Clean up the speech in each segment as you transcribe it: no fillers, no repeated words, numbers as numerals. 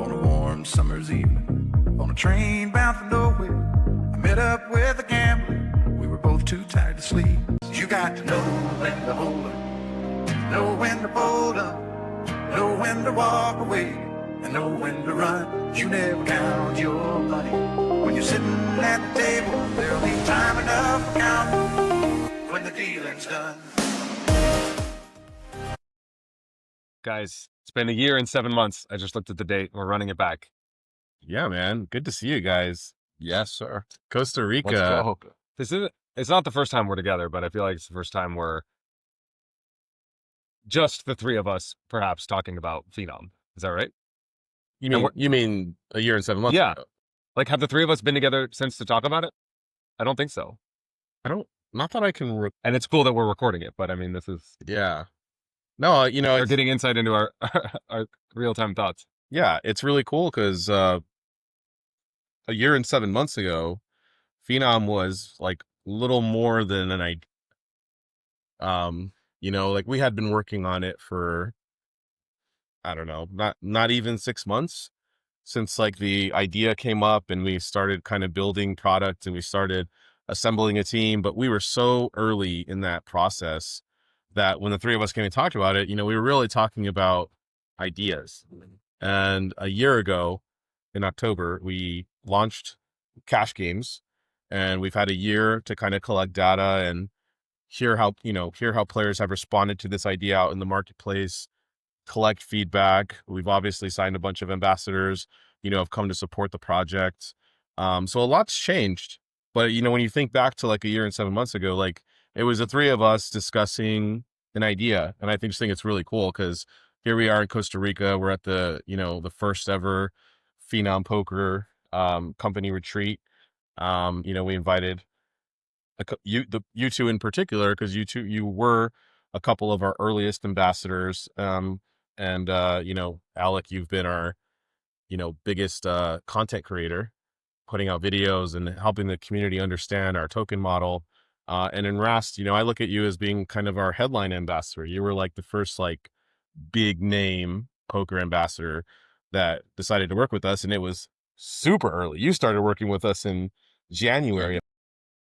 on a warm summer's evening, on a train bound for nowhere. I met up with a gambler. We were both too tired to sleep. You got to know when to hold up, know when to fold up, know when to walk away, and know when to run. You never count your money when you're sitting at the table. There'll be time enough to count when the dealing's done. Guys, it's been a year and 7 months. I just looked at the date. We're running it back. Yeah, man. Good to see you guys. Yes, sir. Costa Rica. Let's go. It's not the first time we're together, but I feel like it's the first time we're just the three of us, perhaps, talking about Phenom. Is that right? You mean a year and 7 months Yeah. ago? Like, have the three of us been together since to talk about it? I don't think so. Not that I can. And it's cool that we're recording it, but I mean, this is Yeah. No, we're getting insight into our our real-time thoughts. yeah, it's really cool because a year and 7 months ago, Phenom was like little more than an idea. Like we had been working on it for, I don't know, not even 6 months since like the idea came up and we started kind of building product and we started assembling a team, but we were so early in that process that when the three of us came and talked about it, we were really talking about ideas. And a year ago in October, we launched Cash Games, and we've had a year to kind of collect data and hear how players have responded to this idea out in the marketplace, collect feedback. We've obviously signed a bunch of ambassadors, have come to support the project. So a lot's changed. But, when you think back to like a year and 7 months ago, like it was the three of us discussing an idea. And I think it's really cool because here we are in Costa Rica. We're at the, the first ever Phenom Poker company retreat. We invited you two in particular, because you were a couple of our earliest ambassadors. Alec, you've been our, biggest content creator, putting out videos and helping the community understand our token model. And in Rast, I look at you as being kind of our headline ambassador. You were like the first like big name poker ambassador that decided to work with us. And it was super early. You started working with us in January,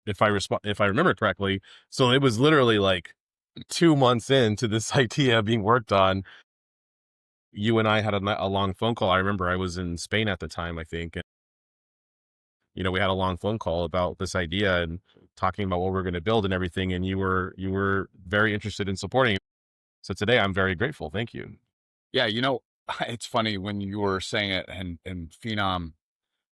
if I remember correctly. So it was literally like 2 months into this idea being worked on. You and I had a long phone call. I remember I was in Spain at the time, I think. And, we had a long phone call about this idea and talking about what we're going to build and everything. And you were very interested in supporting it. So today I'm very grateful. Thank you. Yeah, it's funny when you were saying it and Phenom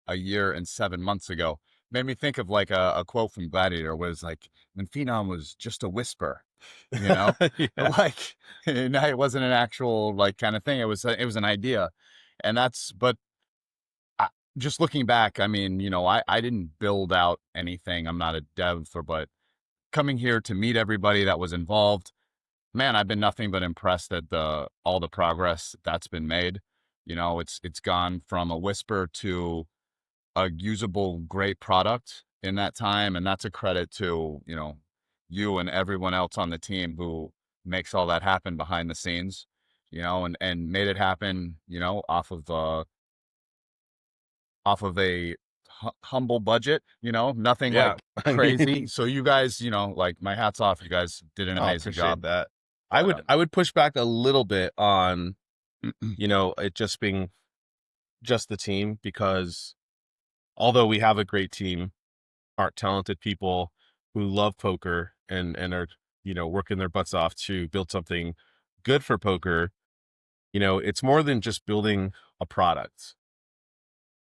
a year and 7 months ago made me think of like a quote from Gladiator was like, when Phenom was just a whisper, Yeah. like it wasn't an actual like kind of thing. It was an idea. And just looking back, I mean, I didn't build out anything. I'm not a dev but coming here to meet everybody that was involved, man, I've been nothing but impressed at all the progress that's been made. It's gone from a whisper to a usable, great product in that time. And that's a credit to, you and everyone else on the team who makes all that happen behind the scenes, and made it happen, off of a humble budget, nothing like crazy. So you guys, like my hat's off. You guys did an amazing job. That. I would push back a little bit on, it just being just the team, because although we have a great team, our talented people who love poker and are, working their butts off to build something good for poker, it's more than just building a product.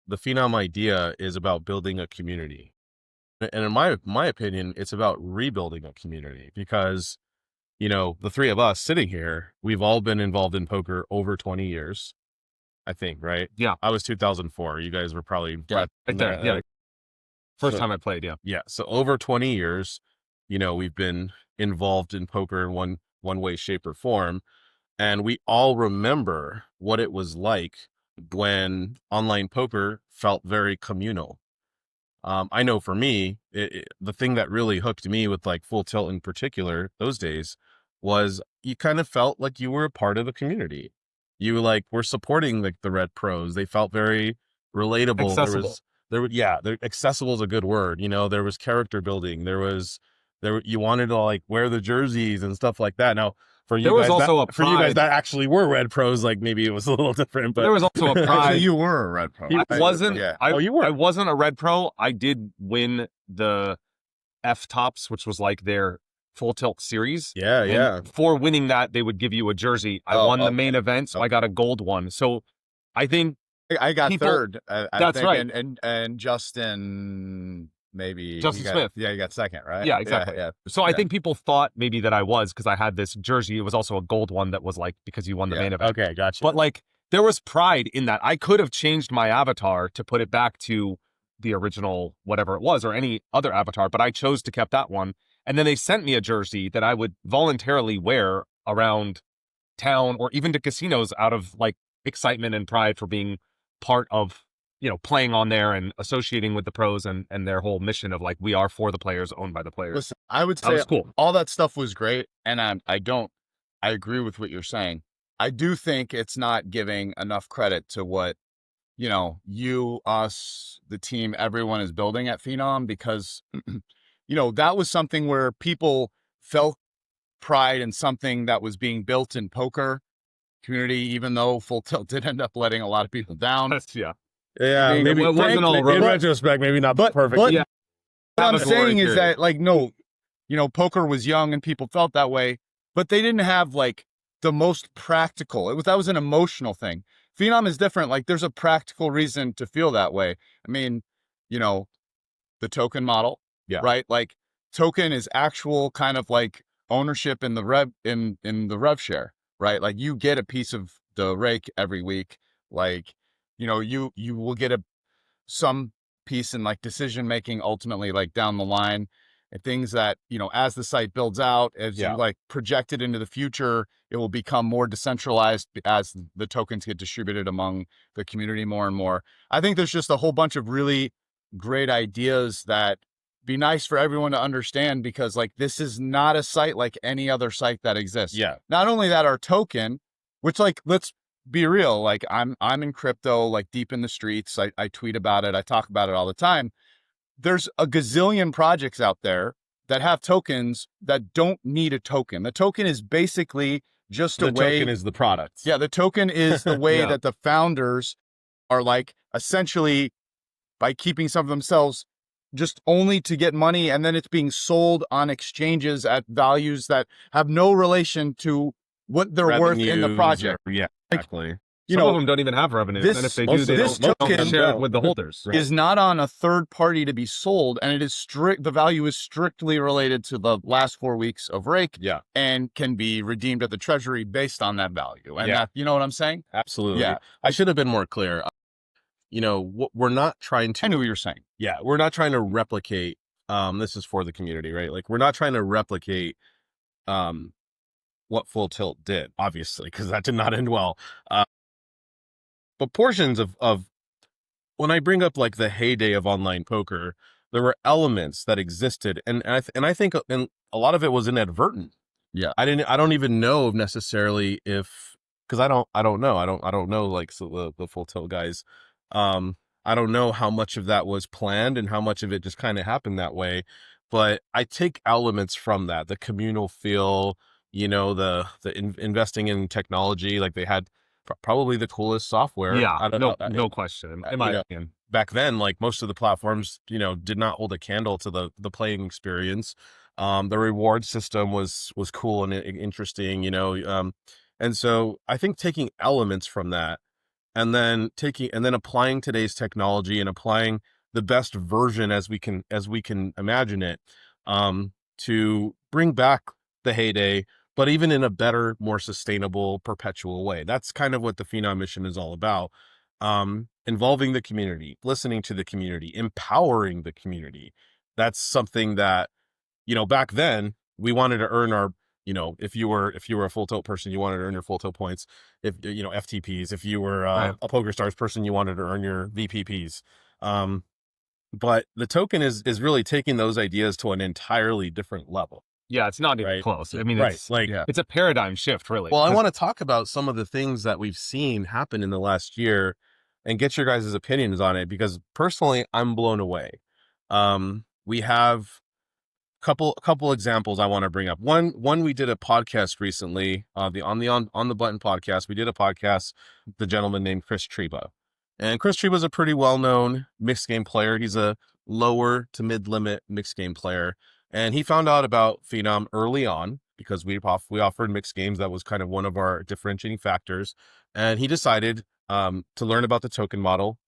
The Phenom idea is about building a community. And in my opinion, it's about rebuilding a community because, the three of us sitting here, we've all been involved in poker over 20 years, I think, right? Yeah. I was 2004. You guys were probably right there. Yeah. First time I played. Yeah. Yeah. So over 20 years, we've been involved in poker in one way, shape, or form. And we all remember what it was like when online poker felt very communal. I know for me, the thing that really hooked me with like Full Tilt in particular those days was you kind of felt like you were a part of the community. You like were supporting like the Red Pros. They felt very relatable. Accessible. Accessible is a good word. You know, there was character building. You wanted to like wear the jerseys and stuff like that. Now, for you There was guys, also for you guys pride. that actually were Red Pros, like maybe it was a little different, but There was also a So pride. you were a Red Pro. I wasn't. Yeah. you were. I wasn't a Red Pro. I did win the F-Tops, which was like their full tilt series. Yeah, And yeah. for winning that, they would give you a jersey. I Oh, won the okay. main event, so I got a gold one. So I think I got people- third. I That's think, right. And Justin maybe Justin he got- Smith. Yeah, you got second, right? Yeah, exactly. Yeah. so. I Yeah. think people thought maybe that I was because I had this jersey. It was also a gold one that was like because you won the Yeah. main event. Okay, gotcha. But like there was pride in that. I could have changed my avatar to put it back to the original whatever it was or any other avatar, but I chose to keep that one. And then they sent me a jersey that I would voluntarily wear around town or even to casinos out of like excitement and pride for being part of, playing on there and associating with the pros and their whole mission of like, we are for the players, owned by the players. Listen, I would That say was cool. all that stuff was great, and I agree with what you're saying. I do think it's not giving enough credit to what you, us, the team, everyone is building at Phenom, because that was something where people felt pride in something that was being built in poker community, even though Full Tilt did end up letting a lot of people down. Yeah. yeah, I mean, maybe it wasn't all in roses. retrospect, maybe not perfect. But Yeah. what I'm Have a glory saying is period. that, like, no, poker was young and people felt that way, but they didn't have like the most practical. That was an emotional thing. Phenom is different. Like, there's a practical reason to feel that way. I mean, the token model, Yeah. right? Like, token is actual kind of like ownership in the rev in the rev share, right? Like, you get a piece of the rake every week. Like, you will get some piece in like decision making ultimately, like down the line, and things that as the site builds out, as Yeah. you like project it into the future, it will become more decentralized as the tokens get distributed among the community more and more. I think there's just a whole bunch of really great ideas that be nice for everyone to understand, because like, this is not a site like any other site that exists. Yeah. Not only that, our token, which, like, let's be real, like, I'm in crypto, like, deep in the streets. I tweet about it. I talk about it all the time. There's a gazillion projects out there that have tokens that don't need a token. The token is basically just The a way. token is the product. Yeah, the token is the way Yeah. that the founders are, like, essentially, by keeping some of themselves just only to get money, and then it's being sold on exchanges at values that have no relation to what they're worth in the Revenues project. yeah, exactly. Some of them don't even have revenues. this- And if they most do, of they them- don't, most they of don't them share it don't. with the holders. Right. is not on a third party to be sold, and it is strict. The value is strictly related to the last 4 weeks of rake, Yeah, and can be redeemed at the treasury based on that value. And Yeah. that, you know what I'm saying? absolutely. Yeah. I should have been more clear. We're not trying I to. knew what you were saying. Yeah, we're not trying to replicate. This is for the community, right? Like, we're not trying to replicate what Full Tilt did, obviously, because that did not end well. But portions of when I bring up like the heyday of online poker, there were elements that existed, and I think and a lot of it was inadvertent. Yeah. I don't even know necessarily if, because I don't know like, so the Full Tilt guys. I don't know how much of that was planned and how much of it just kind of happened that way, but I take elements from that, the communal feel, investing in technology. Like, they had probably the coolest software. Yeah, I don't know. no question. In my opinion. Back then, like, most of the platforms, did not hold a candle to the playing experience. The reward system was cool and interesting, and so I think taking elements from that, and then applying today's technology and applying the best version as we can imagine it, to bring back the heyday, but even in a better, more sustainable, perpetual way. That's kind of what the Phenom mission is all about. Involving the community, listening to the community, empowering the community. That's something that, back then we wanted to earn our, if you were a Full Tilt person, you wanted to earn your Full Tilt points. If, FTPs, if you were Right. a Poker Stars person, you wanted to earn your VPPs. But the token is really taking those ideas to an entirely different level. Yeah, it's not even Right. close. I mean, Right. it's Like, Yeah. it's a paradigm shift, really. well, I 'Cause- want to talk about some of the things that we've seen happen in the last year and get your guys' opinions on it, because personally, I'm blown away. We have couple examples I want to bring up. One, we did a podcast recently, on the button podcast. We did a podcast, the gentleman named Chris Treba. And Chris Treba is a pretty well-known mixed game player. He's a lower to mid limit mixed game player. And he found out about Phenom early on because we offered mixed games. That was kind of one of our differentiating factors. And he decided to learn about the token model.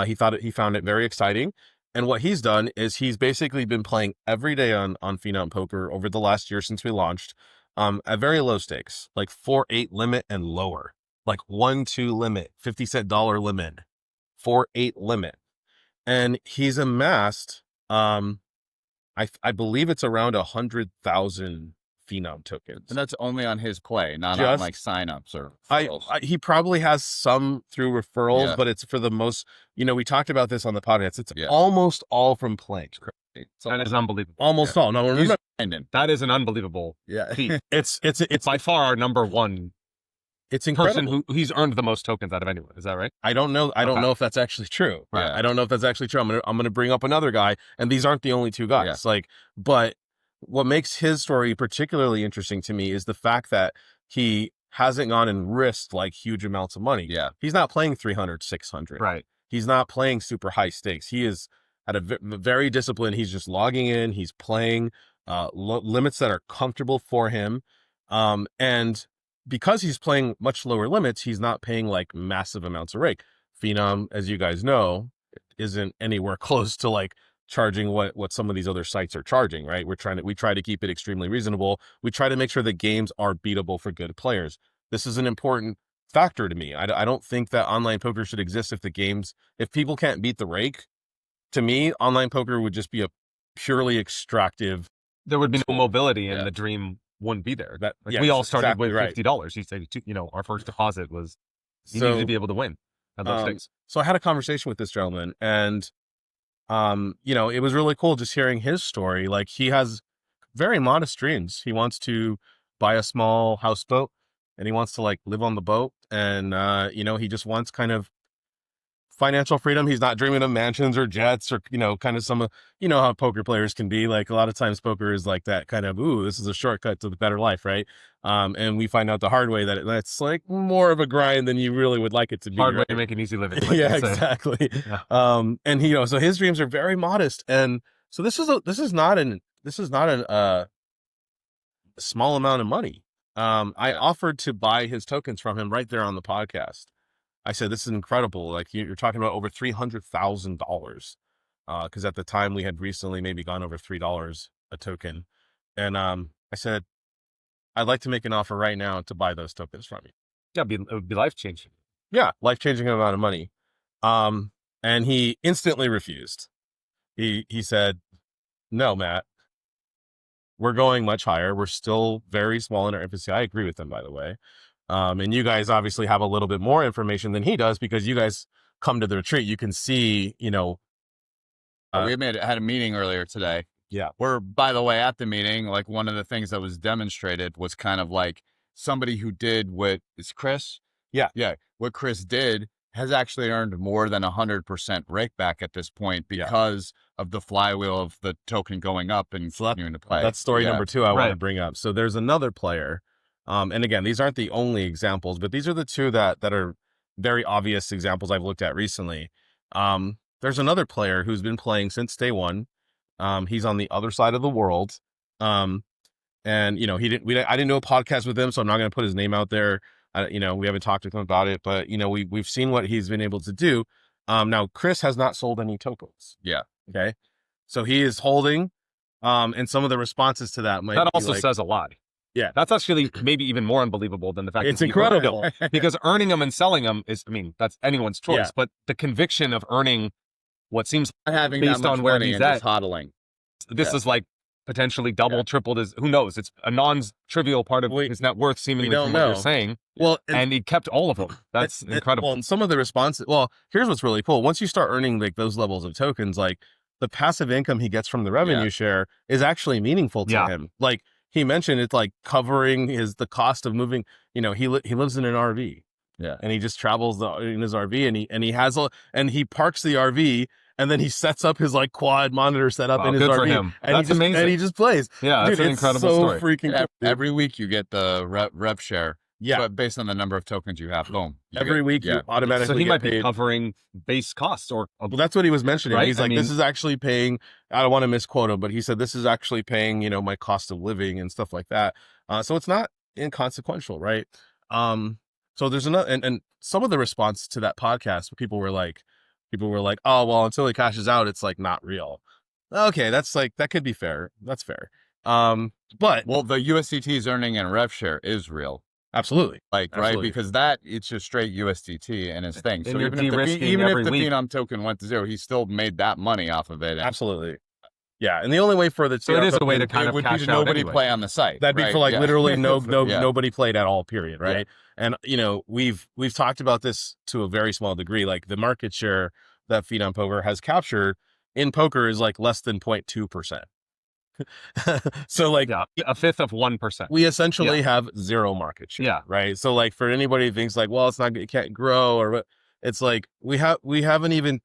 He found it very exciting. And what he's done is he's basically been playing every day on Phenom Poker over the last year since we launched, at very low stakes, like 4-8 limit and lower, like 1-2 limit, 50-cent dollar limit, 4-8 limit. And he's amassed, I believe it's around 100,000 Phenom tokens. And that's only on his play, not on Just- like signups or I, referrals. he probably has some through referrals, Yeah. but it's for the most, we talked about this on the podcast. It's Yeah. almost all from playing. that is unbelievable. Almost all. No, remember, Finding. That is an unbelievable Yeah. feat. it's By far our number one it's person incredible. he's earned the most tokens out of anyone. Is that right? I don't know. I don't Okay. know if that's actually true. Right. I don't know if that's actually true. I'm gonna bring up another guy, and these aren't the only two guys. But what makes his story particularly interesting to me is the fact that he hasn't gone and risked like huge amounts of money. Yeah. He's not playing 300, 600. Right. He's not playing super high stakes. He is at a very disciplined. He's just logging in. He's playing limits that are comfortable for him. And because he's playing much lower limits, he's not paying like massive amounts of rake. Phenom, as you guys know, isn't anywhere close to like charging what some of these other sites are charging, right? We try to keep it extremely reasonable. We try to make sure the games are beatable for good players. This is an important factor to me. I don't think that online poker should exist if people can't beat the rake. To me, online poker would just be a purely extractive. There would be no mobility, and Yeah. the dream wouldn't be there. That we Yes, all started exactly with right. $50. You said, our first deposit was you So- needed to be able to win at those stakes. So I had a conversation with this gentleman, and it was really cool just hearing his story. Like, he has very modest dreams. He wants to buy a small houseboat, and he wants to like live on the boat, and he just wants kind of financial freedom. He's not dreaming of mansions or jets or kind of some of how poker players can be. Like, a lot of times poker is like that kind of, ooh, this is a shortcut to the better life, right? And we find out the hard way that that's like more of a grind than you really would like it to be. Hard way right? to make an easy living. like Yeah, they say. exactly. Yeah. And so his dreams are very modest, and so this is not a small amount of money. I offered to buy his tokens from him right there on the podcast. I said, this is incredible. Like, you're talking about over $300,000. Because at the time we had recently maybe gone over $3 a token. And I said, I'd like to make an offer right now to buy those tokens from you. Yeah, it would be life changing. Yeah, life-changing amount of money. And he instantly refused. He said, no, Matt, we're going much higher. We're still very small in our infancy. I agree with him, by the way. And you guys obviously have a little bit more information than he does, because you guys come to the retreat. You can see, we had a meeting earlier today. Yeah. Where, by the way, at the meeting, like, one of the things that was demonstrated was kind of like somebody who did what is Chris. Yeah. Yeah. What Chris did has actually earned more than 100% rake back at this point because of the flywheel of the token going up and continuing to play. That's story number 2 I want to Right. bring up. So there's another player. And again, these aren't the only examples, but these are the two that are very obvious examples I've looked at recently. There's another player who's been playing since day one. He's on the other side of the world. And I didn't do a podcast with him, so I'm not going to put his name out there. We haven't talked with him about it, but we've seen what he's been able to do. Now Chris has not sold any tokens. Yeah. Okay. So he is holding, and some of the responses to that might That be also like, says a lot. Yeah. That's actually maybe even more unbelievable than the fact it's that he earned them. incredible. Because earning them and selling them is, that's anyone's choice. Yeah. But the conviction of earning what seems Not having Based that much on where money he's and at. just hodling. this Yeah. is like potentially double, tripled his, who knows? It's a non-trivial part of his net worth, seemingly don't from what you're know. saying. Well, And he kept all of them. That's incredible. Well, and some of the responses, here's what's really cool. Once you start earning like those levels of tokens, like the passive income he gets from the revenue share is actually meaningful to him. Like he mentioned, it's like covering the cost of moving. You know, he lives in an RV. Yeah. And he just travels in his RV, and he parks the RV, and then he sets up his like quad monitor setup in his good RV, for him. and That's amazing. And he just plays. Yeah, that's dude, an it's incredible so story. freaking cool, dude. Every week you get the rev share. Yeah. But based on the number of tokens you have, boom. Every week you automatically So he get might paid. be covering base costs or Well, that's what he was mentioning. Right? He's like, this is actually paying, I don't want to misquote him, but he said, this is actually paying, you know, my cost of living and stuff like that. So it's not inconsequential, right? So there's another, and some of the response to that podcast, people were like, oh, well, until he cashes out, it's like not real. Okay. That's like, that could be fair. That's fair. But well, the USDT's earning and rev share is real. Absolutely. Like, Absolutely. right? Because it's just straight USDT and his thing. And So you're even if de-risking the every week. Phenom token went to zero, he still made that money off of it. Absolutely. Yeah. And the only way for the So it is a way to kind of would be cash to out nobody anyway. play on the site. That'd be right? for like literally Yeah. nobody played at all, period. Right. Yeah. And you know, we've talked about this to a very small degree. Like the market share that Phenom Poker has captured in poker is like less than 0.2%. So like a fifth of 1%. we essentially have zero market share. Yeah. Right. So like for anybody who thinks like, well, it can't grow or what, it's like we haven't even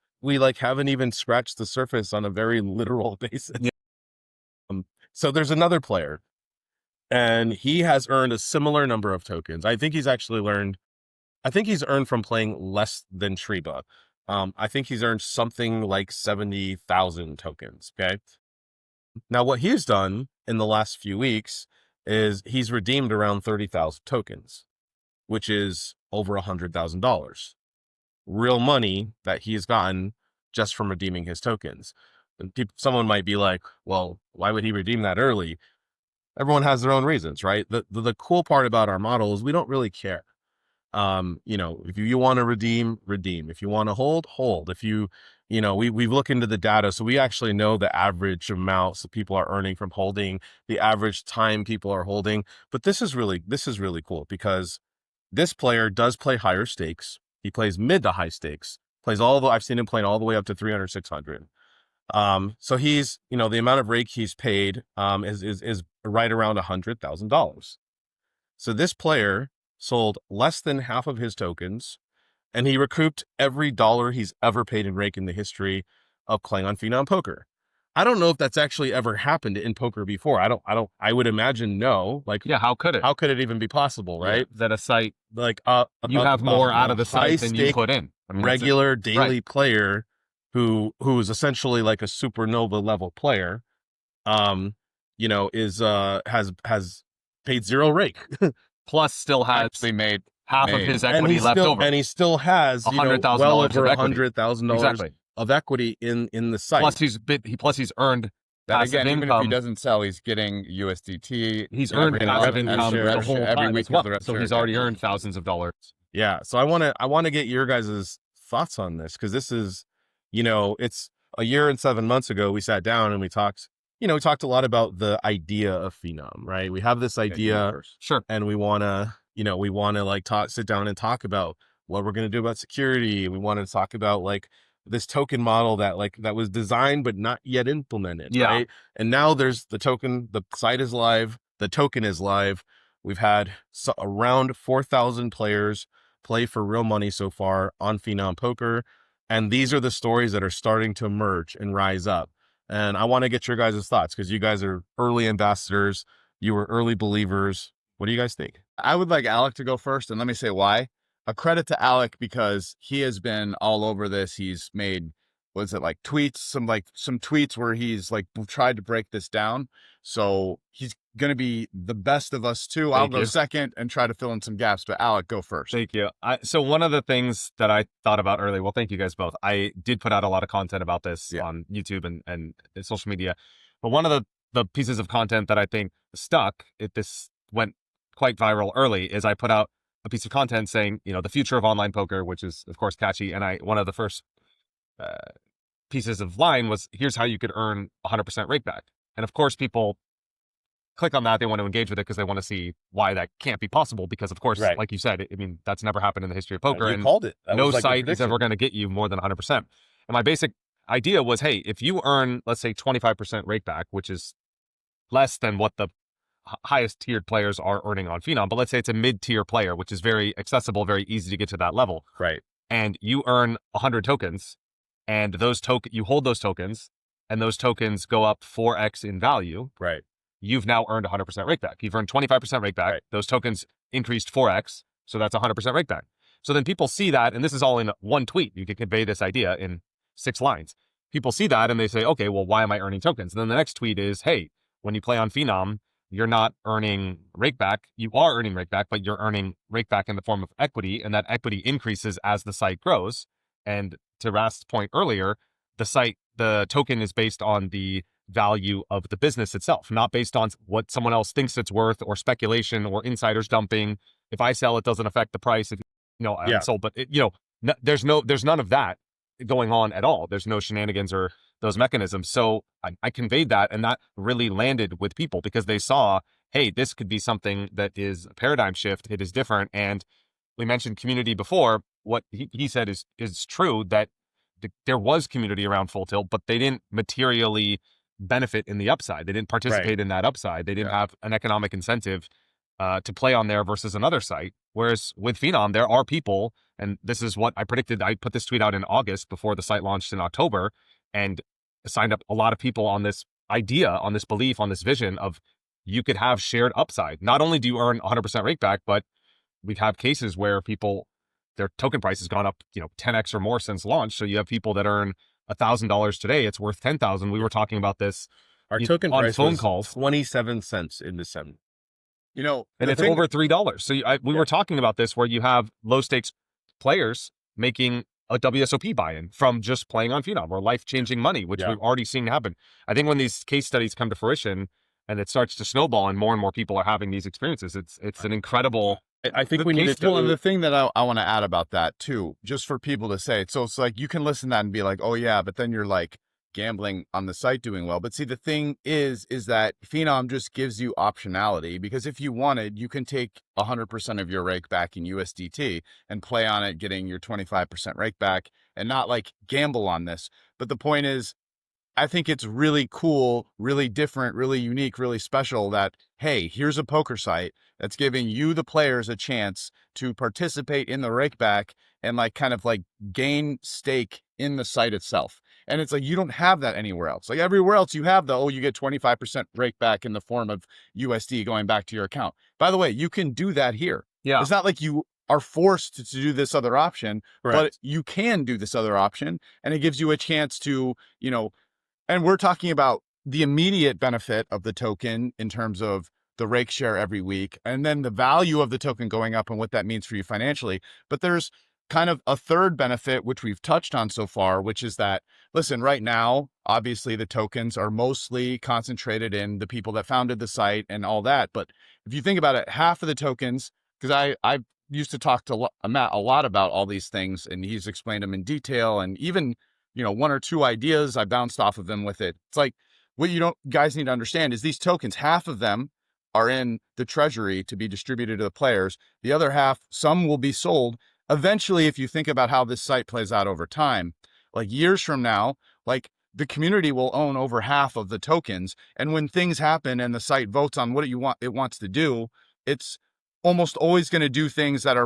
scratched the surface on a very literal basis. Yeah. So there's another player, and he has earned a similar number of tokens. I think he's earned from playing less than Treba. I think he's earned something like 70,000 tokens. Okay. Now, what he's done in the last few weeks is he's redeemed around 30,000 tokens, which is over $100,000 real money that he's gotten just from redeeming his tokens. And someone might be like, well, why would he redeem that early? Everyone has their own reasons, right? The cool part about our model is we don't really care. You know, if you want to redeem. If you want to hold. If we look into the data, so we actually know the average amounts that people are earning from holding, the average time people are holding. But this is really cool because this player does play higher stakes. He plays mid to high stakes. I've seen him playing all the way up to 300, 600. So he's, the amount of rake he's paid is right around $100,000. So this player sold less than half of his tokens, and he recouped every dollar he's ever paid in rake in the history of playing on Phenom Poker. I don't know if that's actually ever happened in poker before. I would imagine no. Like, yeah, how could it? How could it even be possible, right? Yeah, that a site, like, you have more out of the site than you put in. I mean, regular daily player who is essentially like a supernova level player, has paid zero rake. Plus still has actually made half of his equity left over. And he still has $100,000 well over $100,000 exactly. of equity in the site. Plus he's earned that passive again, income. even if he doesn't sell, he's getting USDT. He's earned passive income the whole every time week as well. of the So he's already earned thousands of dollars. Yeah. So I want to get your guys' thoughts on this, because this is, it's a year and 7 months ago we sat down and we talked. We talked a lot about the idea of Phenom, right? We have this idea, sure, and we want to, sit down and talk about what we're going to do about security. We want to talk about like this token model that was designed but not yet implemented, right? And now there's the token, the site is live, the token is live. We've had around 4,000 players play for real money so far on Phenom Poker, and these are the stories that are starting to emerge and rise up. And I want to get your guys' thoughts, because you guys are early ambassadors. You were early believers. What do you guys think? I would like Alec to go first, and let me say why. A credit to Alec, because he has been all over this. He's made, tweets, some tweets where he's like tried to break this down. So he's going to be the best of us too. I'll go second and try to fill in some gaps, but Alec, go first. Thank you. So one of the things that I thought about early, well, thank you guys both. I did put out a lot of content about this on YouTube and social media, but one of the pieces of content that I think stuck, this went quite viral early, is I put out a piece of content saying, the future of online poker, which is of course catchy. And one of the first pieces of line was, here's how you could earn 100% rake back. And of course people click on that. They want to engage with it because they want to see why that can't be possible. Because of course, like you said, that's never happened in the history of poker. You called it. No site is ever going to get you more than 100%. And my basic idea was, hey, if you earn, let's say 25% rake back, which is less than what the highest tiered players are earning on Phenom, but let's say it's a mid-tier player, which is very accessible, very easy to get to that level. Right. And you earn 100 tokens, and you hold those tokens, and those tokens go up 4x in value. Right. You've now earned 100% rake back. You've earned 25% rake back. Right. Those tokens increased 4x, so that's 100% rake back. So then people see that, and this is all in one tweet. You can convey this idea in 6 lines. People see that and they say, okay, well, why am I earning tokens? And then the next tweet is, hey, when you play on Phenom, you're not earning rake back. You are earning rake back, but you're earning rake back in the form of equity, and that equity increases as the site grows. And to Rast's point earlier, the token is based on the value of the business itself, not based on what someone else thinks it's worth or speculation or insiders dumping. If I sell, it doesn't affect the price. If I'm sold, but there's none of that going on at all. There's no shenanigans or those mechanisms. So I conveyed that, and that really landed with people because they saw, hey, this could be something that is a paradigm shift. It is different. And we mentioned community before. What he said is true, that there was community around Full Tilt, but they didn't materially benefit in the upside. They didn't participate in that upside. They didn't have an economic incentive to play on there versus another site. Whereas with Phenom, there are people, and this is what I predicted. I put this tweet out in August before the site launched in October, and signed up a lot of people on this idea, on this belief, on this vision of you could have shared upside. Not only do you earn 100% rake back, but we've had cases where their token price has gone up, 10x or more since launch. So you have people that earn $1,000 today. It's worth 10,000. We were talking about this. Our token on price phone was calls, 27 cents in December. And it's over $3. So we were talking about this, where you have low stakes players making a WSOP buy-in from just playing on Phenom, or life-changing money, which we've already seen happen. I think when these case studies come to fruition and it starts to snowball and more people are having these experiences, it's an incredible. I think we need to. The thing that I want to add about that too, just for people to say, so it's like you can listen to that and be like, oh yeah, but then you're like gambling on the site doing well. But see, the thing is that Phenom just gives you optionality, because if you wanted, you can take 100% of your rake back in USDT and play on it, getting your 25% rake back, and not like gamble on this. But the point is, I think it's really cool, really different, really unique, really special that, hey, here's a poker site that's giving you, the players, a chance to participate in the rake back and like kind of like gain stake in the site itself. And it's like, you don't have that anywhere else. Like everywhere else you have you get 25% rake back in the form of USD going back to your account. By the way, you can do that here. Yeah. It's not like you are forced to do this other option, but you can do this other option, and it gives you a chance to, and we're talking about the immediate benefit of the token in terms of the rake share every week, and then the value of the token going up and what that means for you financially. But there's kind of a third benefit, which we've touched on so far, which is that, listen, right now, obviously the tokens are mostly concentrated in the people that founded the site and all that. But if you think about it, half of the tokens, because I used to talk to Matt a lot about all these things, and he's explained them in detail, and even, one or two ideas I bounced off of them with it. It's like, what guys need to understand is these tokens, half of them are in the treasury to be distributed to the players. The other half, some will be sold. Eventually, if you think about how this site plays out over time, like years from now, like the community will own over half of the tokens. And when things happen and the site votes on what it wants to do, it's almost always going to do things that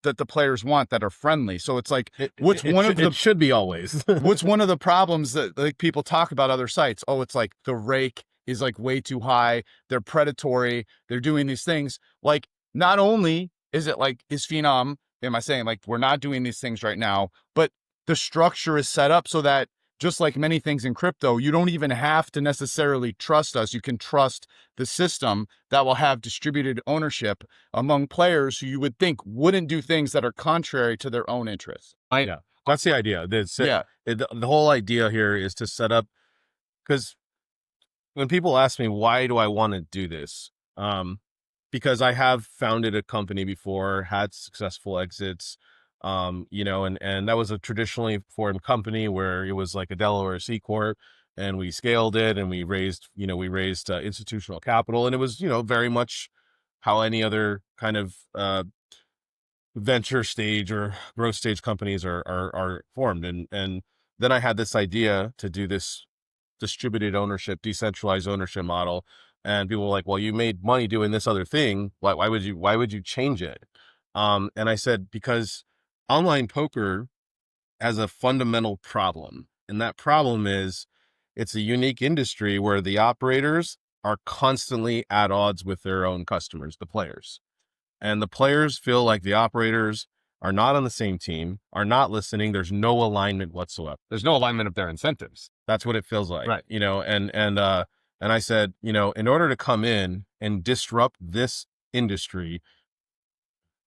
the players want, that are friendly. So it's like, it should be always. What's one of the problems that like people talk about other sites? Oh, it's like the rake is like way too high. They're predatory. They're doing these things. Like, not only is it like, is Phenom, am I saying like, we're not doing these things right now, but the structure is set up so that, just like many things in crypto, you don't even have to necessarily trust us. You can trust the system that will have distributed ownership among players who you would think wouldn't do things that are contrary to their own interests. That's the idea. The whole idea here is to set up, because when people ask me, why do I want to do this? Because I have founded a company before, had successful exits, and that was a traditionally formed company where it was like a Delaware C Corp, and we scaled it, and we raised institutional capital, and it was, very much how any other kind of venture stage or growth stage companies are formed. And then I had this idea to do this distributed ownership, decentralized ownership model. And people were like, well, you made money doing this other thing. Why would you change it? And I said, because online poker has a fundamental problem. And that problem is it's a unique industry where the operators are constantly at odds with their own customers, the players. And the players feel like the operators are not on the same team, are not listening. There's no alignment whatsoever. There's no alignment of their incentives. That's what it feels like. Right. You know, and I said, you know, in order to come in and disrupt this industry,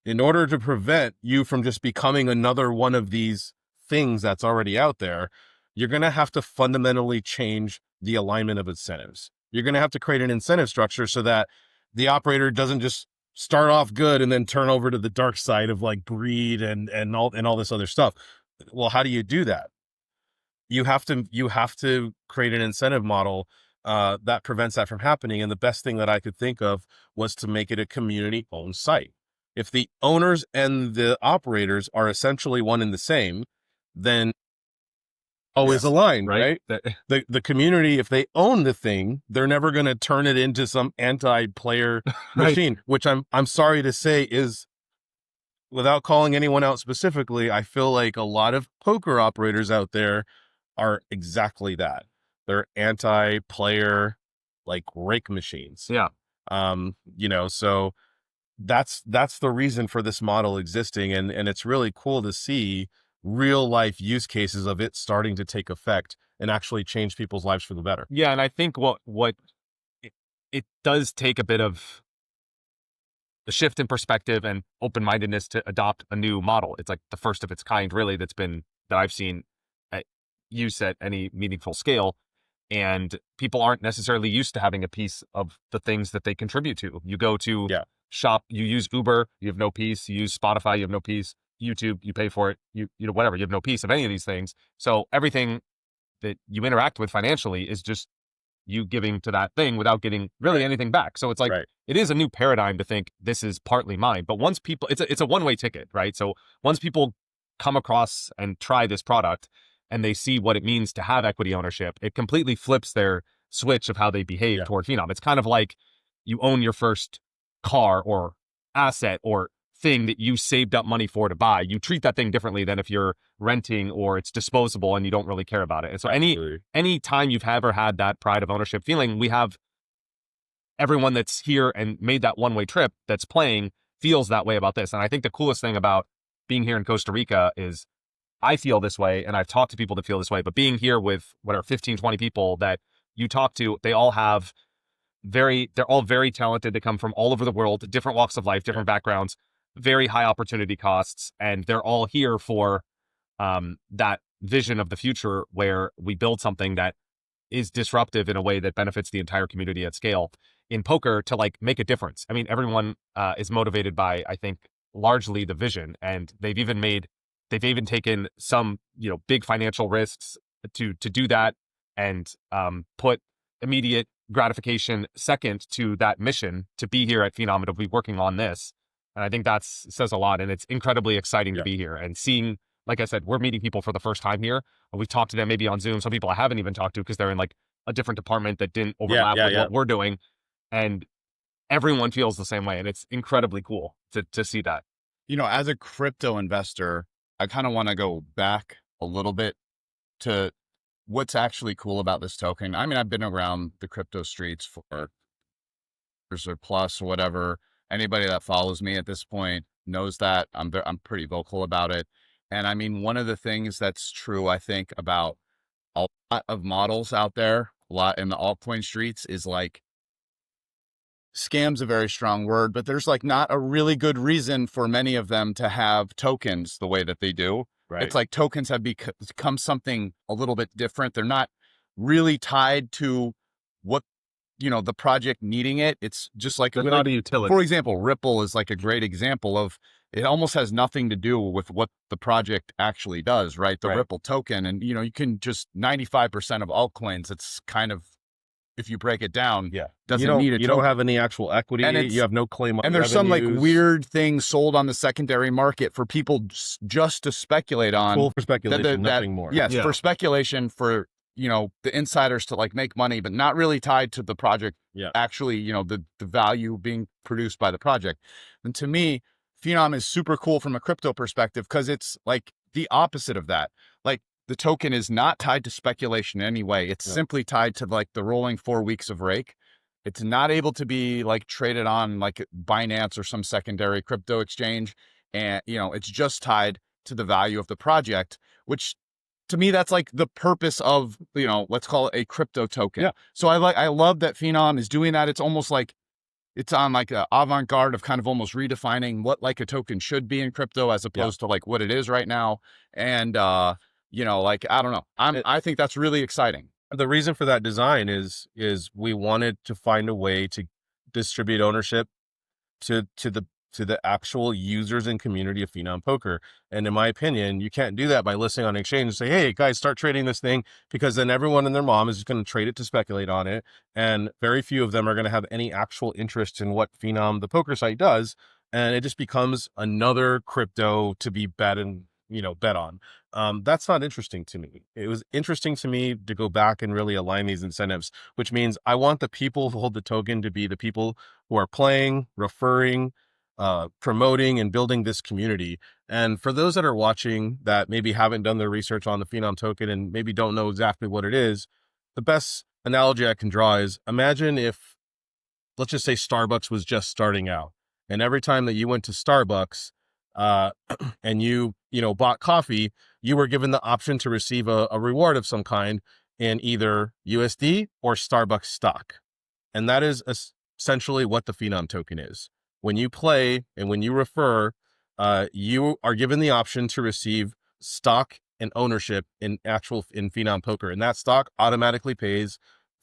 in order to prevent you from just becoming another one of these things that's already out there, you're going to have to fundamentally change the alignment of incentives. You're going to have to create an incentive structure so that the operator doesn't just start off good and then turn over to the dark side of like greed and all this other stuff. Well, how do you do that? You have to create an incentive model that prevents that from happening. And the best thing that I could think of was to make it a community-owned site. If the owners and the operators are essentially one and the same, then always aligned, right? The community, if they own the thing, they're never going to turn it into some anti-player machine, which I'm sorry to say is, without calling anyone out specifically, I feel like a lot of poker operators out there are exactly that. They're anti-player, like rake machines. Yeah. You know, so that's the reason for this model existing. And it's really cool to see real life use cases of it starting to take effect and actually change people's lives for the better. Yeah. And I think it does take a bit of the shift in perspective and open-mindedness to adopt a new model. It's like the first of its kind, really, that I've seen use at any meaningful scale. And people aren't necessarily used to having a piece of the things that they contribute to. You go to shop, you use Uber, you have no piece. You use Spotify, you have no piece. YouTube, you pay for it. You know, whatever, you have no piece of any of these things. So everything that you interact with financially is just you giving to that thing without getting really anything back. So it's like, it is a new paradigm to think this is partly mine. But once people, it's a one-way ticket, right? So once people come across and try this product and they see what it means to have equity ownership, it completely flips their switch of how they behave toward Phenom. It's kind of like you own your first car or asset or thing that you saved up money for to buy. You treat that thing differently than if you're renting or it's disposable and you don't really care about it. And so any time you've ever had that pride of ownership feeling, we have everyone that's here and made that one-way trip that's playing feels that way about this. And I think the coolest thing about being here in Costa Rica is I feel this way, and I've talked to people that feel this way, but being here with whatever 15, 20 people that you talk to, they all have they're all very talented. They come from all over the world, different walks of life, different backgrounds, very high opportunity costs. And they're all here for that vision of the future where we build something that is disruptive in a way that benefits the entire community at scale in poker to like make a difference. I mean, everyone is motivated by, I think, largely the vision, and they've even taken some, you know, big financial risks to do that and put immediate gratification second to that mission to be here at Phenom and to be working on this. And I think that says a lot, and it's incredibly exciting to be here and seeing, like I said, we're meeting people for the first time here. We've talked to them maybe on Zoom. Some people I haven't even talked to because they're in like a different department that didn't overlap with what we're doing. And everyone feels the same way. And it's incredibly cool to see that. You know, as a crypto investor, I kind of want to go back a little bit to what's actually cool about this token. I mean, I've been around the crypto streets for years or plus or whatever. Anybody that follows me at this point knows that I'm pretty vocal about it. And I mean, one of the things that's true, I think, about a lot of models out there, a lot in the altcoin streets is like, scam's a very strong word, but there's like not a really good reason for many of them to have tokens the way that they do. Right. It's like tokens have become something a little bit different. They're not really tied to what, you know, the project needing it. It's just like not a utility. For example, Ripple is like a great example of, it almost has nothing to do with what the project actually does, right? The Ripple token. And, you know, you can just 95% of altcoins, it's kind of if you break it down, Yeah. doesn't need a you token. don't have any actual equity. And it's- You have no claim on And there's some like revenues. weird things sold on the secondary market for people just to speculate on. Cool for speculation, nothing more. Yes, Yeah. for speculation, for the insiders to like make money, but not really tied to the project. Yeah. Actually, the value being produced by the project. And to me, Phenom is super cool from a crypto perspective because it's like the opposite of that. Like the token is not tied to speculation in any way. It's simply tied to like the rolling 4 weeks of rake. It's not able to be like traded on like Binance or some secondary crypto exchange. And, it's just tied to the value of the project, which to me, that's like the purpose of, let's call it a crypto token. Yeah. So I love that Phenom is doing that. It's almost like it's on like an avant-garde of kind of almost redefining what like a token should be in crypto as opposed to like what it is right now. And, like, I don't know. I think that's really exciting. The reason for that design is we wanted to find a way to distribute ownership to the actual users and community of Phenom Poker. And in my opinion, you can't do that by listing on exchange and say, hey guys, start trading this thing, because then everyone and their mom is going to trade it to speculate on it. And very few of them are going to have any actual interest in what Phenom, the poker site, does. And it just becomes another crypto to be bet on. That's not interesting to me. It was interesting to me to go back and really align these incentives, which means I want the people who hold the token to be the people who are playing, referring, promoting, and building this community. And for those that are watching that maybe haven't done their research on the Phenom token and maybe don't know exactly what it is, the best analogy I can draw is, imagine if, let's just say, Starbucks was just starting out, and every time that you went to Starbucks, and you bought coffee, you were given the option to receive a reward of some kind in either USD or Starbucks stock. And that is essentially what the Phenom token is. When you play and when you refer, you are given the option to receive stock and ownership in Phenom Poker. And that stock automatically pays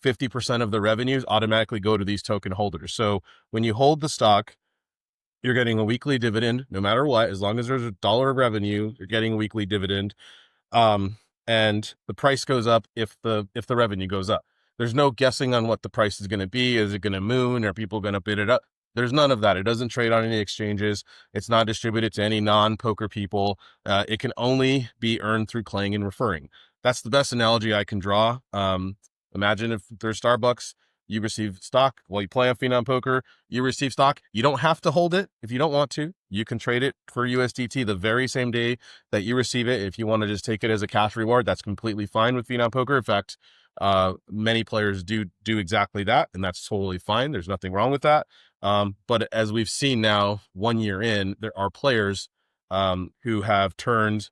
50% of the revenues automatically go to these token holders. So when you hold the stock, you're getting a weekly dividend no matter what. As long as there's $1 of revenue, you're getting a weekly dividend. And the price goes up if the revenue goes up. There's no guessing on what the price is going to be. Is it going to moon? Are people going to bid it up? There's none of that. It doesn't trade on any exchanges. It's not distributed to any non-poker people. It can only be earned through playing and referring. That's the best analogy I can draw. Imagine if there's Starbucks, you receive stock while you play on Phenom Poker. You receive stock. You don't have to hold it if you don't want to. You can trade it for USDT the very same day that you receive it. If you want to just take it as a cash reward, that's completely fine with Phenom Poker. In fact, many players do exactly that, and that's totally fine. There's nothing wrong with that. But as we've seen now, 1 year in, there are players who have turned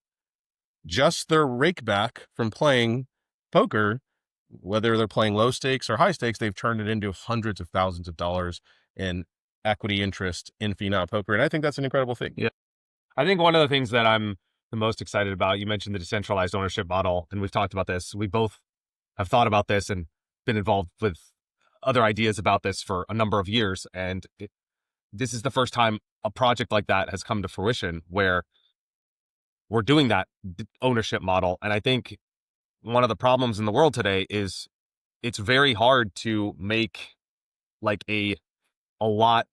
just their rake back from playing poker, whether they're playing low stakes or high stakes. They've turned it into hundreds of thousands of dollars in equity interest in Phenom Poker. And I think that's an incredible thing. Yeah. I think one of the things that I'm the most excited about, you mentioned the decentralized ownership model, and we've talked about this. We both have thought about this and been involved with other ideas about this for a number of years. And this is the first time a project like that has come to fruition where we're doing that ownership model. And I think one of the problems in the world today is it's very hard to make like a lot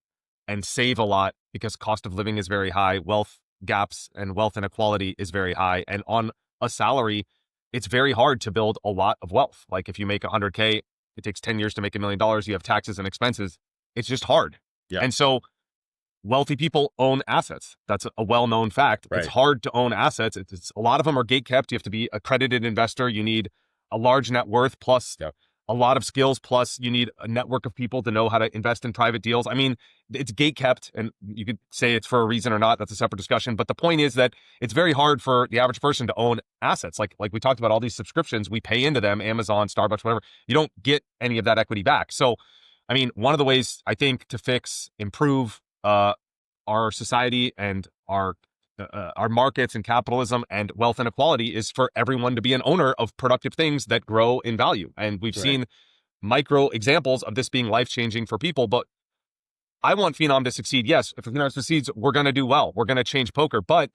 and save a lot because cost of living is very high. Wealth gaps and wealth inequality is very high. And on a salary, it's very hard to build a lot of wealth. Like if you make 100K, it takes 10 years to make $1 million. You have taxes and expenses. It's just hard. Yeah. And so wealthy people own assets. That's a well-known fact. Right. It's hard to own assets. It's a lot of them are gate kept. You have to be accredited investor. You need a large net worth plus a lot of skills. Plus you need a network of people to know how to invest in private deals. I mean, it's gate kept, and you could say it's for a reason or not. That's a separate discussion. But the point is that it's very hard for the average person to own assets. Like we talked about all these subscriptions, we pay into them, Amazon, Starbucks, whatever. You don't get any of that equity back. So, I mean, one of the ways I think to improve our society and our markets and capitalism and wealth inequality is for everyone to be an owner of productive things that grow in value. And we've seen micro examples of this being life-changing for people. But I want Phenom to succeed. Yes, if Phenom succeeds, we're going to do well. We're going to change poker. But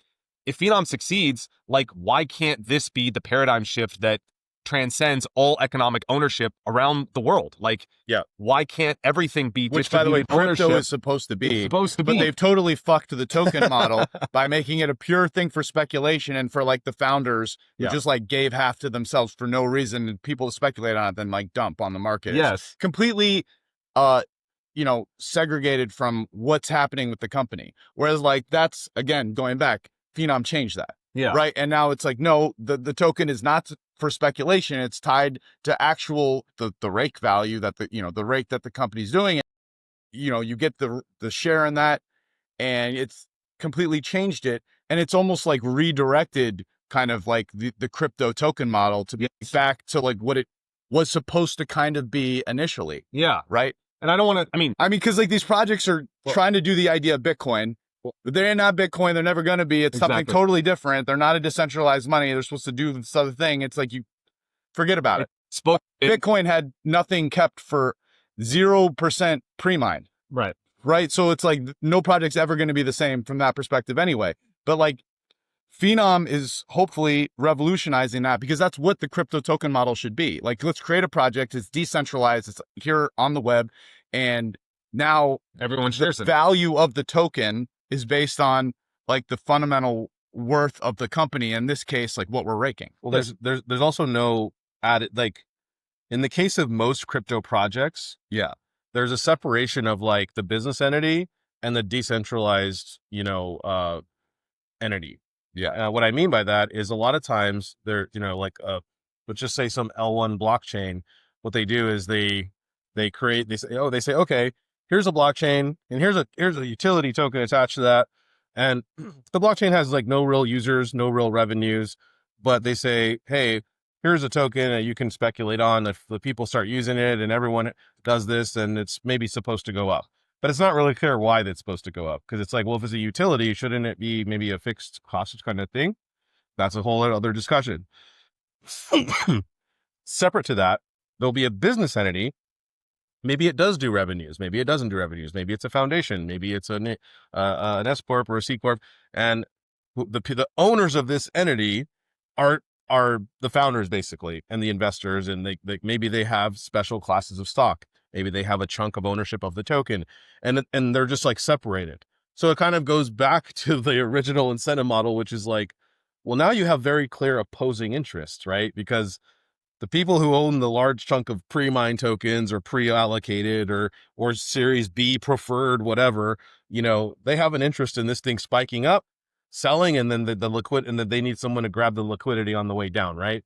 if Phenom succeeds, like, why can't this be the paradigm shift that transcends all economic ownership around the world. Like, Yeah. why can't everything be Which, by the way, distributed crypto ownership? is supposed to be. Supposed to But be. they've totally fucked the token model by making it a pure thing for speculation and for like the founders who Yeah. just like gave half to themselves for no reason, and people speculate on it then like dump on the market. Yes. It's completely segregated from what's happening with the company. Whereas like that's, again, going back, Phenom changed that. Yeah. Right. And now it's like, no, the token is not for speculation. It's tied to actual the rake value that the rake that the company's doing. You get the share in that, and it's completely changed it. And it's almost like redirected kind of like the crypto token model to be back to like what it was supposed to kind of be initially. Yeah. Right. And I don't want to, I mean, because like these projects are trying to do the idea of Bitcoin, but they're not Bitcoin. They're never going to be. It's something totally different. They're not a decentralized money. They're supposed to do this other thing. It's like, you forget about it. Bitcoin had nothing kept for 0% pre-mined. Right. Right. So it's like no project's ever going to be the same from that perspective anyway. But like Phenom is hopefully revolutionizing that, because that's what the crypto token model should be. Like, let's create a project. It's decentralized. It's here on the web. And now Everyone shares the it. value of the token is based on like the fundamental worth of the company. In this case, like what we're raking. Well, there's also no added, like in the case of most crypto projects, Yeah. there's a separation of like the business entity and the decentralized, entity. Yeah. What I mean by that is a lot of times they're, like, let's just say some L1 blockchain. What they do is they say, okay, here's a blockchain and here's a utility token attached to that. And the blockchain has like no real users, no real revenues, but they say, hey, here's a token that you can speculate on. If the people start using it and everyone does this, and it's maybe supposed to go up. But it's not really clear why that's supposed to go up. Because it's like, well, if it's a utility, shouldn't it be maybe a fixed cost kind of thing? That's a whole other discussion. Separate to that, there'll be a business entity. Maybe it does do revenues. Maybe it doesn't do revenues. Maybe it's a foundation. Maybe it's an S corp or a C corp. And the owners of this entity are the founders basically, and the investors. And they maybe they have special classes of stock. Maybe they have a chunk of ownership of the token, and they're just like separated. So it kind of goes back to the original incentive model, which is like, well, now you have very clear opposing interests, right? Because the people who own the large chunk of pre-mined tokens or pre-allocated or Series B preferred, whatever, they have an interest in this thing spiking up, selling, and then the liquid, and then they need someone to grab the liquidity on the way down, right?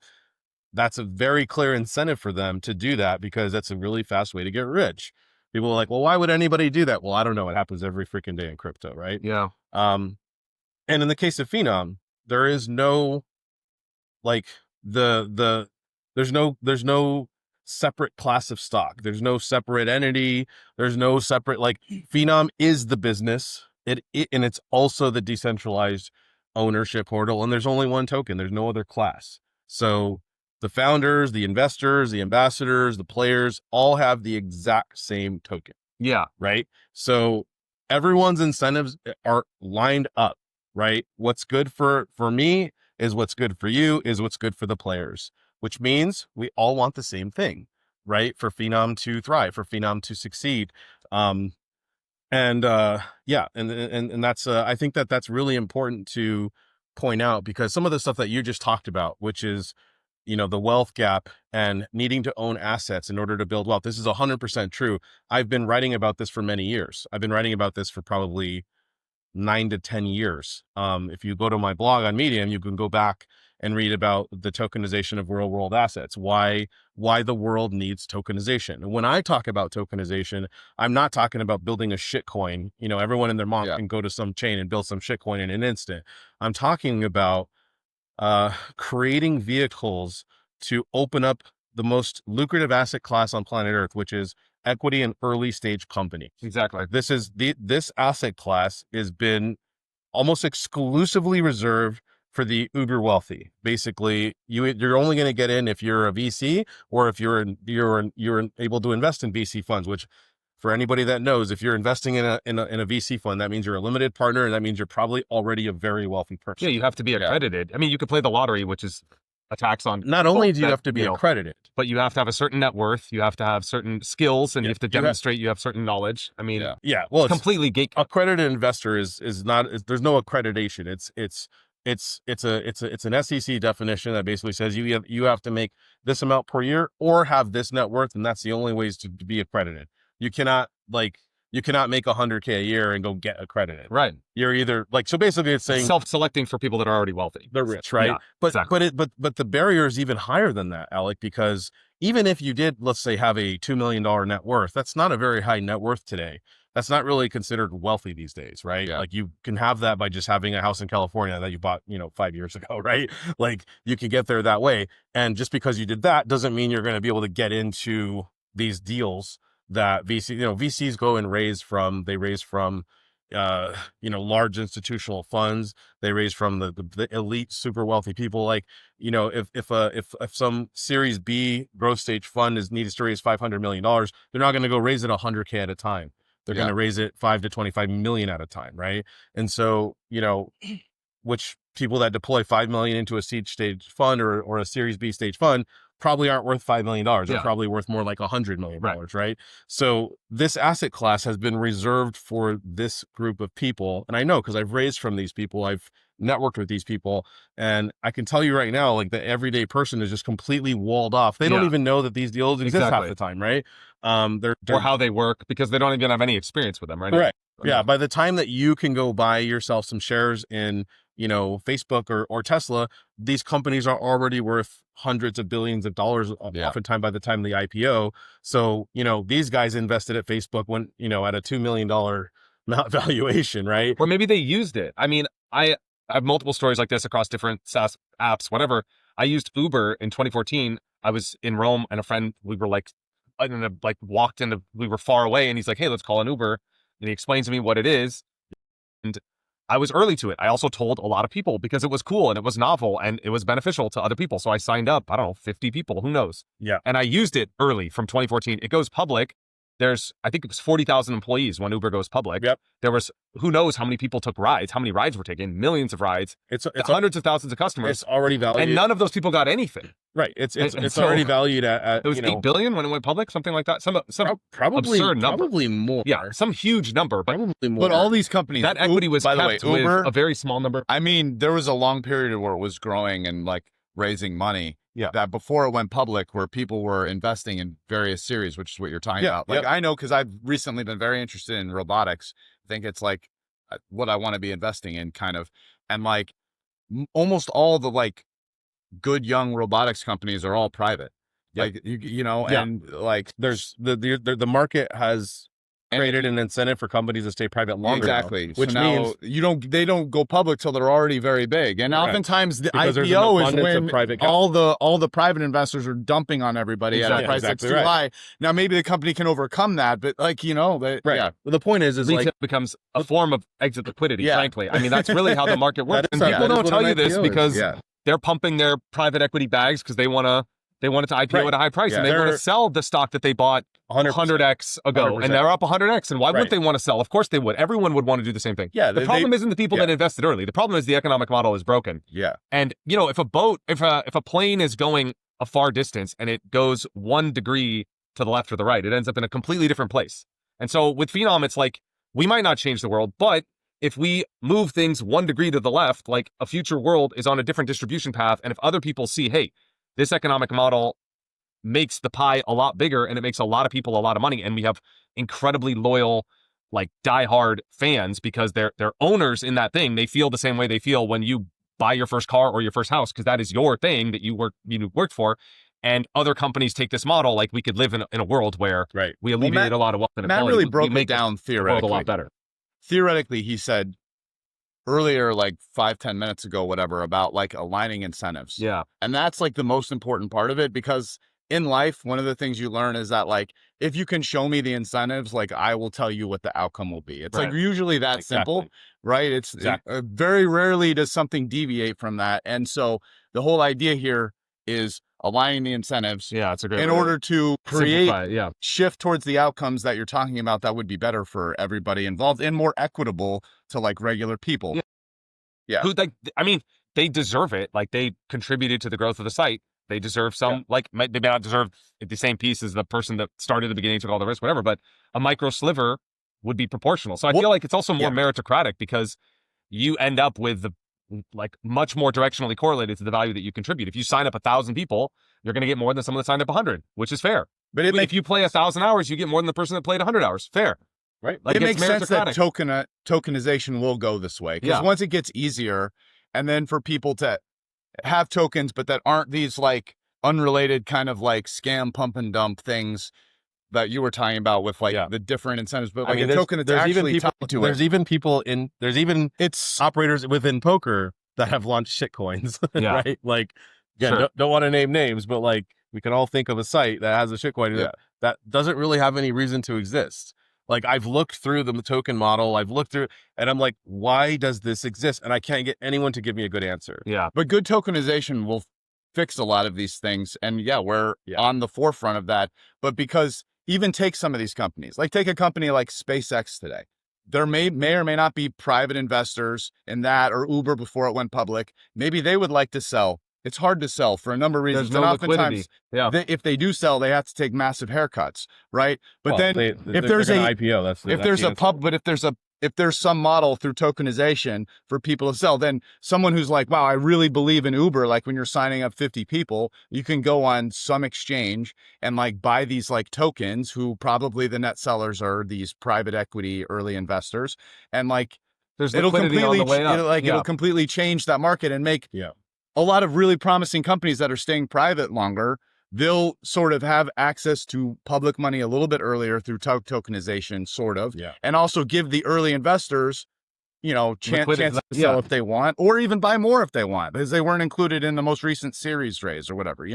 That's a very clear incentive for them to do that, because that's a really fast way to get rich. People are like, well, why would anybody do that? Well, I don't know. It happens every freaking day in crypto, right? Yeah. And in the case of Phenom, there is no, like, there's no separate class of stock. There's no separate entity. There's no separate, like, Phenom is the business. And it's also the decentralized ownership portal. And there's only one token. There's no other class. So the founders, the investors, the ambassadors, the players all have the exact same token. Yeah. Right. So everyone's incentives are lined up, right? What's good for me is what's good for you is what's good for the players, which means we all want the same thing, right? For Phenom to thrive, for Phenom to succeed. And that's, I think that's really important to point out, because some of the stuff that you just talked about, which is, the wealth gap and needing to own assets in order to build wealth. This is 100% true. I've been writing about this for many years. I've been writing about this for probably 9 to 10 years. If you go to my blog on Medium, you can go back and read about the tokenization of real world assets, why the world needs tokenization. And when I talk about tokenization, I'm not talking about building a shitcoin. Everyone and their mom can go to some chain and build some shitcoin in an instant. I'm talking about creating vehicles to open up the most lucrative asset class on planet Earth, which is equity in early stage companies. Exactly. This asset class has been almost exclusively reserved for the uber wealthy. Basically, you're only going to get in if you're a VC, or if you're able to invest in VC funds, which, for anybody that knows, if you're investing in a VC fund, that means you're a limited partner, and that means you're probably already a very wealthy person. Yeah, you have to be accredited. I mean, you could play the lottery, which is a tax on. Not only do you that, have to be you know, accredited, but you have to have a certain net worth. You have to have certain skills, and you have to demonstrate you have certain knowledge. I mean, well, it's completely gate. Accredited investor is not. There's no accreditation. It's an SEC definition that basically says you have to make this amount per year or have this net worth, and that's the only ways to be accredited. You cannot make $100K a year and go get accredited. Right. You're either so basically it's saying self-selecting for people that are already wealthy. They're rich, right? Yeah, but exactly. but the barrier is even higher than that, Alec, because even if you did, let's say, have a $2 million net worth, that's not a very high net worth today. That's not really considered wealthy these days, right? Yeah. Like you can have that by just having a house in California that you bought, 5 years ago, right? Like you can get there that way. And just because you did that doesn't mean you're going to be able to get into these deals that VCs go and raise from large institutional funds. They raise from the elite, super wealthy people. If some Series B growth stage fund needs to raise $500 million, they're not going to go raise it $100K at a time. They're going to raise it 5 to 25 million at a time, right? And so, which people that deploy 5 million into a seed stage fund or a Series B stage fund probably aren't worth $5 million. They're probably worth more like $100 million, right? So this asset class has been reserved for this group of people. And I know, because I've raised from these people, I've networked with these people, and I can tell you right now, like the everyday person is just completely walled off. They don't even know that these deals exist half the time, right? They're or how they work, because they don't even have any experience with them, right? Correct. Yeah. By the time that you can go buy yourself some shares in, Facebook or Tesla, these companies are already worth hundreds of billions of dollars oftentimes by the time the IPO. So, these guys invested at Facebook when, at a $2 million valuation, right? Or maybe they used it. I mean, I have multiple stories like this across different SaaS apps, whatever. I used Uber in 2014. I was in Rome and a friend, we were walked into, we were far away, and he's like, hey, let's call an Uber. And he explains to me what it is. And I was early to it. I also told a lot of people because it was cool and it was novel and it was beneficial to other people. So I signed up, 50 people, who knows? Yeah. And I used it early from 2014. It goes public. I think it was 40,000 employees when Uber goes public. Yep. There was, who knows how many people took rides, how many rides were taken, millions of rides. It's hundreds of thousands of customers. It's already valued. And none of those people got anything. Right. It's already valued at it was 8 billion when it went public, something like that. Some probably absurd number. Probably more. Yeah, some huge number, but probably more. But all these companies, that equity was by the kept way, Uber, with a very small number. I mean, there was a long period where it was growing and raising money. Yeah. That before it went public, where people were investing in various series, which is what you're talking about. I know, because I've recently been very interested in robotics. I think it's what I want to be investing in, kind of. And almost all the good young robotics companies are all private. And there's the market has created an incentive for companies to stay private longer. Exactly. Now, which so means they don't go public till they're already very big. And oftentimes the because IPO is when all the private investors are dumping on everybody at a price that's too high. Now maybe the company can overcome that, but Well, the point is retail becomes a form of exit liquidity, frankly. I mean, that's really how the market works. And people don't tell you this because they're pumping their private equity bags because they want it to IPO at a high price, and they want to sell the stock that they bought 100x ago, 100%. And they're up 100x. And why wouldn't they want to sell? Of course they would. Everyone would want to do the same thing. Yeah. The problem isn't the people that invested early. The problem is the economic model is broken. Yeah. And if a plane is going a far distance and it goes 1 degree to the left or the right, it ends up in a completely different place. And so with Phenom, it's we might not change the world, but if we move things 1 degree to the left, a future world is on a different distribution path. And if other people see, hey, this economic model makes the pie a lot bigger and it makes a lot of people a lot of money, and we have incredibly loyal, diehard fans because they're owners in that thing. They feel the same way they feel when you buy your first car or your first house, because that is your thing that you worked for. And other companies take this model, we could live in a world where we alleviate a lot of wealth inequality. Matt really broke it down theoretically. A lot better. Theoretically, he said earlier, 5-10 minutes ago, whatever, about aligning incentives. Yeah. And that's the most important part of it, because in life, one of the things you learn is that if you can show me the incentives, I will tell you what the outcome will be. It's usually that simple, right? It's very rarely does something deviate from that. And so the whole idea here is aligning the incentives in order to shift towards the outcomes that you're talking about that would be better for everybody involved and more equitable to regular people. Yeah. Who they deserve it. Like they contributed to the growth of the site. They deserve some, like they may not deserve the same piece as the person that started at the beginning, took all the risk, whatever, but a micro sliver would be proportional. So I feel like it's also more meritocratic because you end up with the like much more directionally correlated to the value that you contribute. If you sign up 1,000 people, you're going to get more than someone that signed up 100, which is fair. But if you play 1,000 hours, you get more than the person that played 100 hours. Fair. Right. Like it makes sense that tokenization will go this way. Because once it gets easier, and then for people to have tokens, but that aren't these like unrelated kind of like scam pump and dump things that you were talking about with like the different incentives, but like a token that's actually tied to it. There's even operators within poker that have launched shit coins, right? Like, don't want to name names, but like we can all think of a site that has a shit coin that doesn't really have any reason to exist. Like I've looked through the token model, and I'm like, why does this exist? And I can't get anyone to give me a good answer. Yeah. But good tokenization will fix a lot of these things. And we're on the forefront of that. But because even take some of these companies, like take a company like SpaceX today. There may or may not be private investors in that, or Uber before it went public. Maybe they would like to sell. It's hard to sell for a number of reasons. There's no and oftentimes, if they do sell, they have to take massive haircuts, right? But if there's an IPO, if there's some model through tokenization for people to sell, then someone who's like, wow, I really believe in Uber, like when you're signing up 50 people, you can go on some exchange and like buy these like tokens, who probably the net sellers are these private equity early investors. And like, it'll completely change that market and make a lot of really promising companies that are staying private longer. They'll sort of have access to public money a little bit earlier through tokenization, sort of, and also give the early investors, chance to sell if they want, or even buy more if they want, because they weren't included in the most recent series raise or whatever.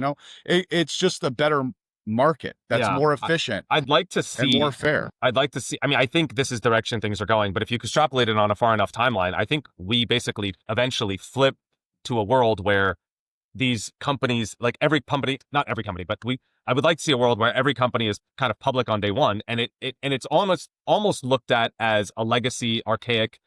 It's just a better market that's more efficient. I'd like to see and more fair. I'd like to see. I mean, I think this is the direction things are going, but if you extrapolate it on a far enough timeline, I think we basically eventually flip to a world where these companies, like every company, not every company, but I would like to see a world where every company is kind of public on day one, and it's almost looked at as a legacy, archaic,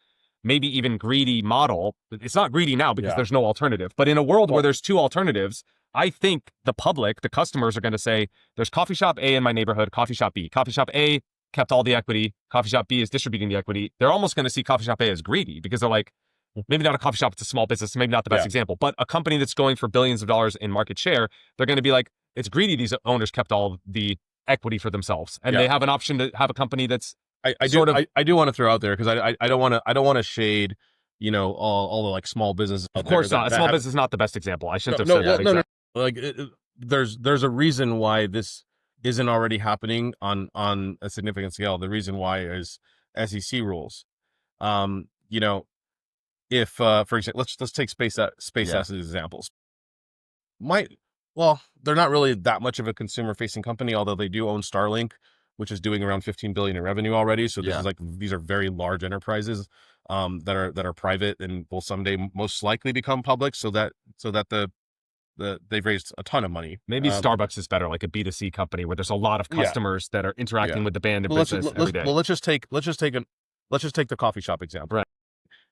maybe even greedy model. It's not greedy now because there's no alternative, but in a world where there's two alternatives, I think the public, the customers, are going to say, there's coffee shop A in my neighborhood, coffee shop B. Coffee shop A kept all the equity, coffee shop B is distributing the equity. They're almost going to see coffee shop A as greedy because they're like, maybe not a coffee shop, it's a small business, maybe not the best example, but a company that's going for billions of dollars in market share, they're going to be like, it's greedy. These owners kept all the equity for themselves, and they have an option to have a company that's I do want to throw out there, because I don't want to shade, all the like small businesses. Of course not. Small business is not the best example. I shouldn't have said that. No. Like there's a reason why this isn't already happening on a significant scale. The reason why is SEC rules. If for example, let's take SpaceX as examples. They're not really that much of a consumer facing company, although they do own Starlink, which is doing around 15 billion in revenue already. So this is like, these are very large enterprises that are private and will someday most likely become public, so that they've raised a ton of money. Maybe Starbucks is better, like a B2C company where there's a lot of customers that are interacting with the band and business every day. Well, let's just take the coffee shop example. Right.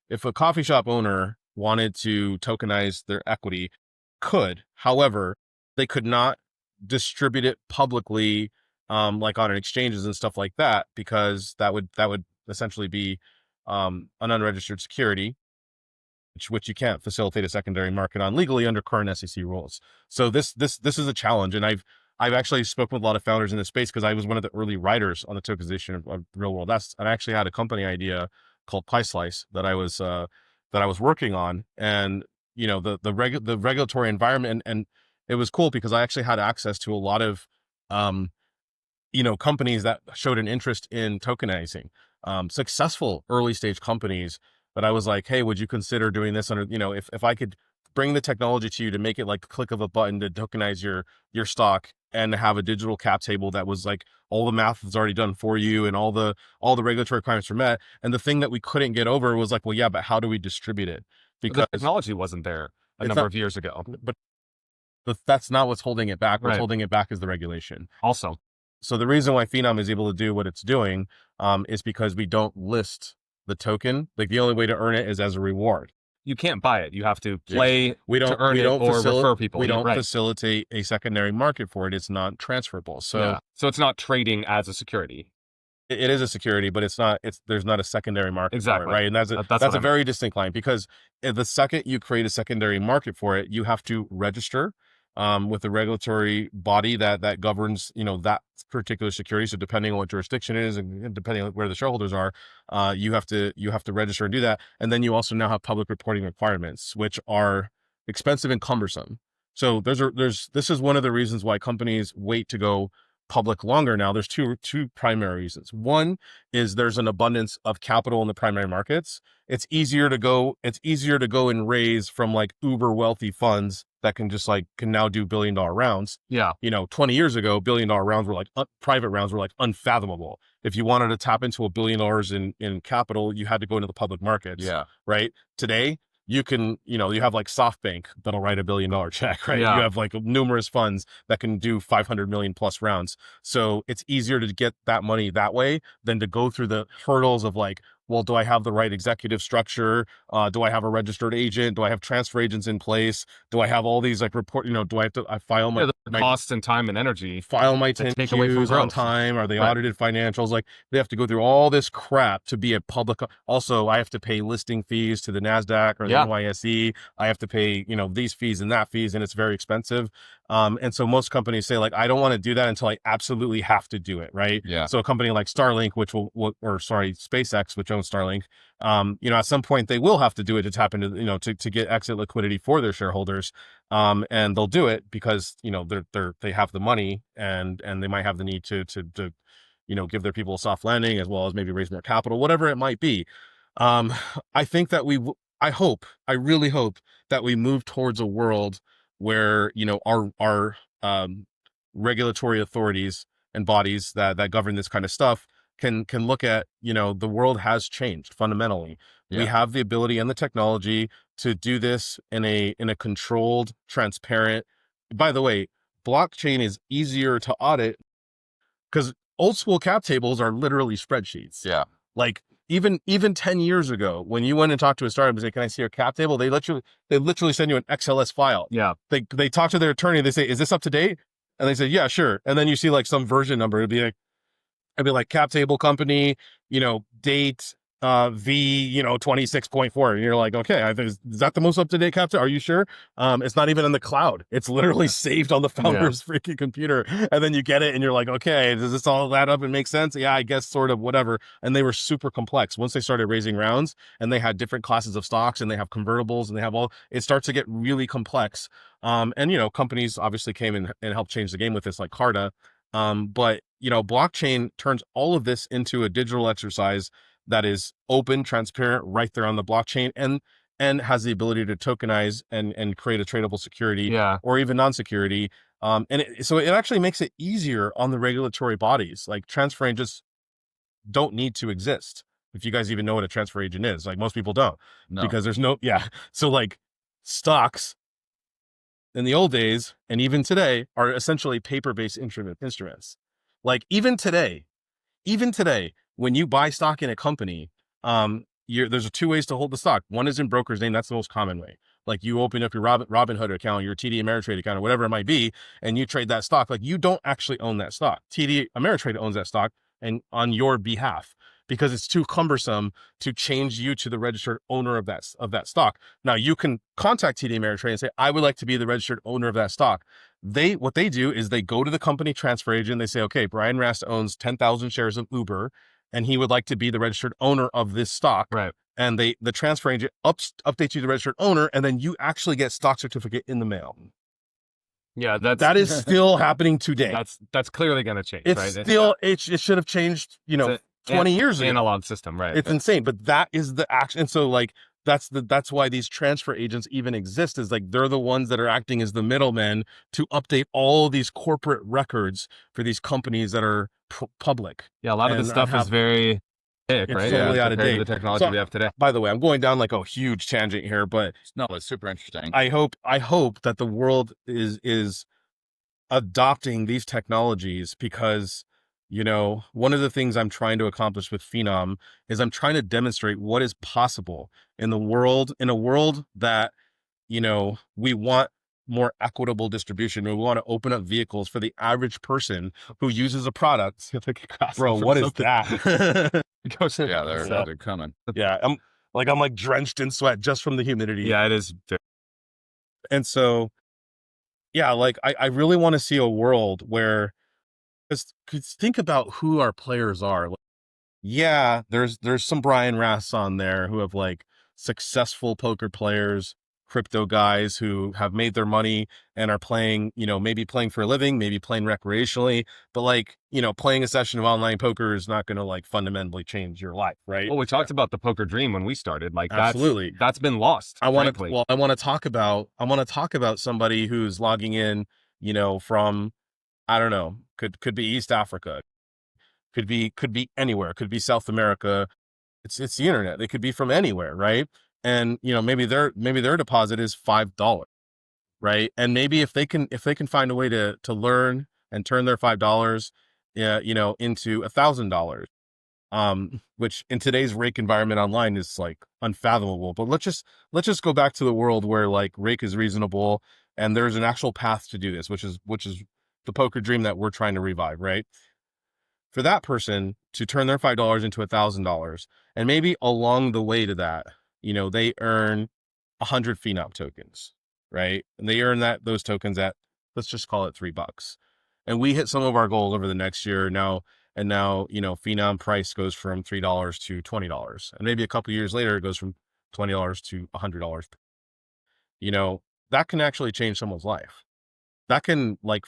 If a coffee shop owner wanted to tokenize their equity, could. However, they could not distribute it publicly, like on exchanges and stuff like that, because that would essentially be an unregistered security, which you can't facilitate a secondary market on legally under current SEC rules. So this is a challenge, and I've actually spoken with a lot of founders in this space, because I was one of the early writers on the tokenization of real world. I actually had a company idea called Pie Slice that I was working on, and the regulatory environment, and it was cool because I actually had access to a lot of companies that showed an interest in tokenizing, successful early stage companies. But I was like, hey, would you consider doing this under, if I could bring the technology to you to make it like a click of a button to tokenize your stock, and have a digital cap table that was like all the math is already done for you and all the regulatory requirements are met. And the thing that we couldn't get over was like, well, yeah, but how do we distribute it? Because the technology wasn't there a number of years ago. But that's not what's holding it back. What's holding it back is the regulation. Also, so the reason why Phenom is able to do what it's doing is because we don't list the token. Like the only way to earn it is as a reward. you can't buy it. You have to play we to don't earn we it don't or facilitate refer people. we Yeah, don't right. facilitate a secondary market for it. It's not transferable. So Yeah. So it's not trading as a security. it is a security, but there's not a secondary market for it, Exactly. right? And that's That's a what I mean. very distinct line, because if the second you create a secondary market for it, you have to register with the regulatory body that governs, that particular security. So depending on what jurisdiction it is, and depending on where the shareholders are, you have to register and do that. And then you also now have public reporting requirements, which are expensive and cumbersome. So this is one of the reasons why companies wait to go public longer now. There's two primary reasons. One is there's an abundance of capital in the primary markets. It's easier to go and raise from like uber wealthy funds that can now do $1 billion rounds. Yeah. 20 years ago, $1 billion rounds were like private rounds were like unfathomable. If you wanted to tap into $1 billion in capital, you had to go into the public markets. Yeah. Right. Today, you can, you have like SoftBank that'll write $1 billion check, right? Yeah. You have like numerous funds that can do 500 million plus rounds. So it's easier to get that money that way than to go through the hurdles of like, well, do I have the right executive structure? Do I have a registered agent? Do I have transfer agents in place? Do I have all these like report, do I have to, I file my, the costs and time and energy. file my that take away from 10Qs on growth. time? Are they Right. audited financials? Like they have to go through all this crap to be a public. Also, I have to pay listing fees to the NASDAQ or the Yeah. NYSE. I have to pay, these fees and that fees, and it's very expensive. And so most companies say like, I don't want to do that until I absolutely have to do it. Right. Yeah. So a company like Starlink, SpaceX, which owns Starlink, at some point they will have to do it to tap into, to get exit liquidity for their shareholders. And they'll do it because, they have the money and they might have the need to give their people a soft landing, as well as maybe raise more capital, whatever it might be. I think that I really hope that we move towards a world where, our regulatory authorities and bodies that govern this kind of stuff can look at, the world has changed fundamentally. Yeah. We have the ability and the technology to do this in a controlled, transparent. By the way, blockchain is easier to audit because old school cap tables are literally spreadsheets. Yeah. Like even 10 years ago, when you went and talked to a startup and say, "Can I see your cap table?" They literally send you an XLS file. Yeah. They talk to their attorney. They say, "Is this up to date?" And they say, "Yeah, sure." And then you see like some version number. It'd be like cap table company, date, V, 26.4. And you're like, okay, is that the most up-to-date cap table? Are you sure? It's not even in the cloud. It's literally saved on the founder's freaking computer. And then you get it and you're like, okay, does this all add up and make sense? Yeah, I guess sort of, whatever. And they were super complex. Once they started raising rounds and they had different classes of stocks and they have convertibles and they have it starts to get really complex. And, companies obviously came and helped change the game with this, like Carta. But blockchain turns all of this into a digital exercise that is open, transparent, right there on the blockchain, and has the ability to tokenize and create a tradable security, or even non-security. So it actually makes it easier on the regulatory bodies. Like transfer agents don't need to exist. If you guys even know what a transfer agent is, like most people don't, because there's no, So like stocks in the old days, and even today, are essentially paper-based instruments. Like even today, when you buy stock in a company, there's two ways to hold the stock. One is in broker's name. That's the most common way. Like you open up your Robinhood account, your TD Ameritrade account, or whatever it might be, and you trade that stock. Like you don't actually own that stock. TD Ameritrade owns that stock and on your behalf, because it's too cumbersome to change you to the registered owner of that stock. Now you can contact TD Ameritrade and say, I would like to be the registered owner of that stock. What they do is they go to the company transfer agent. They say, okay, Brian Rast owns 10,000 shares of Uber, and he would like to be the registered owner of this stock. Right. And the transfer agent updates you to the registered owner, and then you actually get stock certificate in the mail. Yeah, that is still happening today. That's clearly going to change. It's right? still, it should have changed, 20 years ago. Analog system, right? It's insane, but that is the action. And so like, that's why these transfer agents even exist, is like, they're the ones that are acting as the middlemen to update all these corporate records for these companies that are public. Yeah. A lot of this stuff is very thick, it's right? totally out of date. The technology we have today. By the way, I'm going down like a huge tangent here, but No, it's super interesting. I hope that the world is adopting these technologies, because You know, one of the things I'm trying to accomplish with Phenom is I'm trying to demonstrate what is possible in the world, in a world that, you know, we want more equitable distribution. We want to open up vehicles for the average person who uses a product. Bro, what is that? Yeah, they're coming. Yeah, I'm like drenched in sweat just from the humidity. Yeah, it is. And so, yeah, like I really want to see a world where, because think about who our players are. Like, yeah, there's some Brian Rasts on there who have like successful poker players, crypto guys who have made their money and are playing, you know, maybe playing for a living, maybe playing recreationally, but like, you know, playing a session of online poker is not going to like fundamentally change your life, right? Well, we talked about the poker dream when we started. Like, Absolutely. that's been lost. I want to talk about somebody who's logging in, you know, from, I don't know, could be East Africa, could be anywhere, could be South America. It's the internet. They could be from anywhere, right? And you know, maybe their deposit is $5, right? And maybe if they can find a way to learn and turn their $5, you know, into $1,000, which in today's rake environment online is like unfathomable. But let's just go back to the world where like rake is reasonable and there's an actual path to do this, which is the poker dream that we're trying to revive, right? For that person to turn their $5 into $1,000, and maybe along the way to that, you know, they earn 100 Phenom tokens, right? And they earn those tokens at, let's just call it $3. And we hit some of our goals over the next year now. And now, you know, Phenom price goes from $3 to $20. And maybe a couple of years later, it goes from $20 to $100. You know, that can actually change someone's life. That can like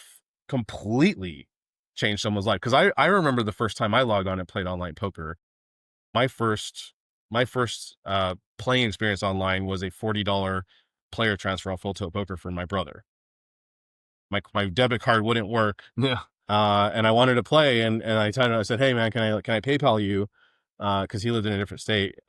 completely change someone's life. Because I remember the first time I logged on and played online poker, my first playing experience online was a $40 player transfer on Full Tilt Poker for my brother. My debit card wouldn't work. Yeah. And I wanted to play, and I said, hey man, can I PayPal you? Because he lived in a different state.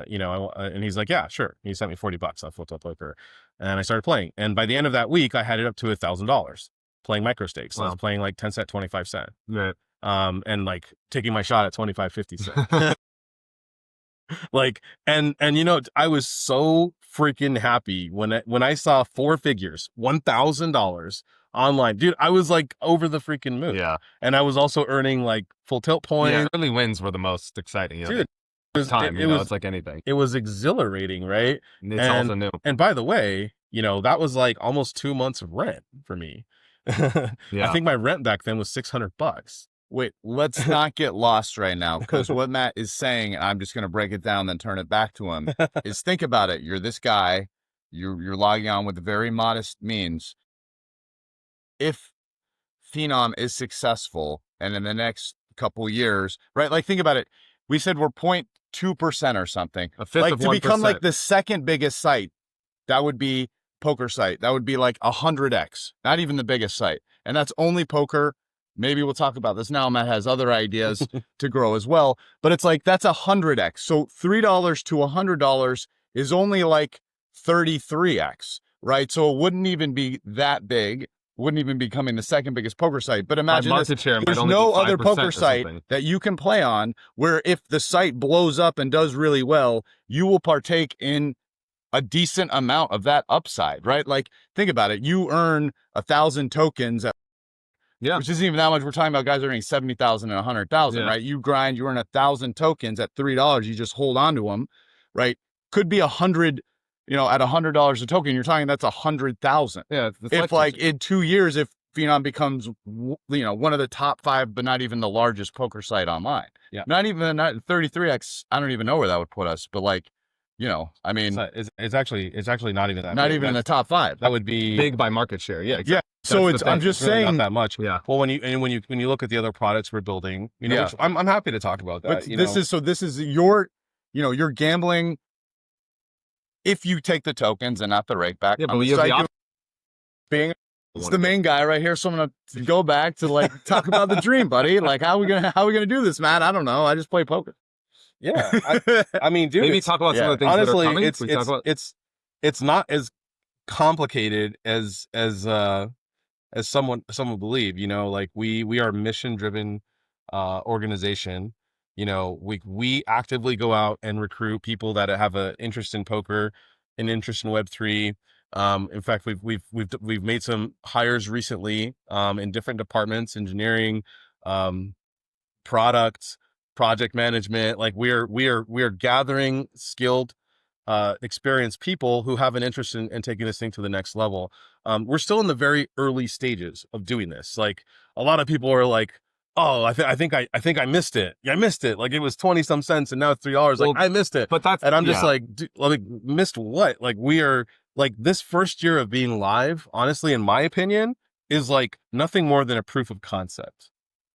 You know, and he's like, yeah, sure. He sent me $40 on Full Tilt Poker, and I started playing. And by the end of that week, I had it up to $1,000 playing micro stakes. Wow. I was playing like 10 cent, 25 cent. Right. And like taking my shot at 25, 50 cent. Like, and you know, I was so freaking happy when I saw 4 figures, $1,000 online, dude. I was like over the freaking moon. Yeah. And I was also earning like full tilt points. Yeah, early wins were the most exciting. You know, dude. It's like anything. It was exhilarating, right? It's also new. And by the way, you know, that was like almost 2 months of rent for me. Yeah. I think my rent back then was $600. Wait, let's not get lost right now, because what Matt is saying, I'm just going to break it down, then turn it back to him, is think about it. You're this guy, you're logging on with very modest means. If Phenom is successful, and in the next couple years, right? Like, think about it. We said we're 0.2% or something. A fifth like of to 1%. Become like the second biggest site, that would be poker site. That would be like 100x, not even the biggest site. And that's only poker. Maybe we'll talk about this now. Matt has other ideas to grow as well, but it's like, that's 100x. So $3 to $100 is only like 33x, right? So it wouldn't even be that big. Wouldn't even be becoming the second biggest poker site. But imagine this, there's no other poker site that you can play on where if the site blows up and does really well, you will partake in a decent amount of that upside, right? Like, think about it. You earn 1,000 tokens at, yeah, which isn't even that much. We're talking about guys earning 70,000 and 100,000, right? You grind, you earn 1,000 tokens at $3. You just hold on to them, right? Could be 100, you know, at $100 a token. You're talking that's 100,000. Yeah. If like in 2 years, if Phenom becomes, you know, one of the top 5, but not even the largest poker site online. Yeah. Not 33x. I don't even know where that would put us, but like, you know, I mean, it's actually not even that. Not even in the top 5. That would be big by market share. Yeah. Exactly. Yeah. So I'm just really saying, not that much. Yeah. Well, when you look at the other products we're building, you know, which I'm happy to talk about that. But this is your, you know, you're gambling. If you take the tokens and not the rake back, yeah, but you have it's the main guy right here. So I'm gonna go back to like talk about the dream, buddy. Like, how are we gonna do this, man? I don't know. I just play poker. Yeah. I mean, dude, maybe talk about some of the things honestly, that are coming. it's not as complicated as as someone believe, you know, like we are a mission driven organization. You know, we actively go out and recruit people that have an interest in poker, an interest in Web3. In fact, we've made some hires recently in different departments, engineering, product, project management. Like we are gathering skilled, experienced people who have an interest in taking this thing to the next level. We're still in the very early stages of doing this. Like a lot of people are like, "Oh, I think I missed it. Yeah, I missed it. Like it was 20 some cents and now it's $3. Like I missed it." But that's, And I'm just yeah. like, like missed what? Like we are like this first year of being live, honestly, in my opinion, is like nothing more than a proof of concept.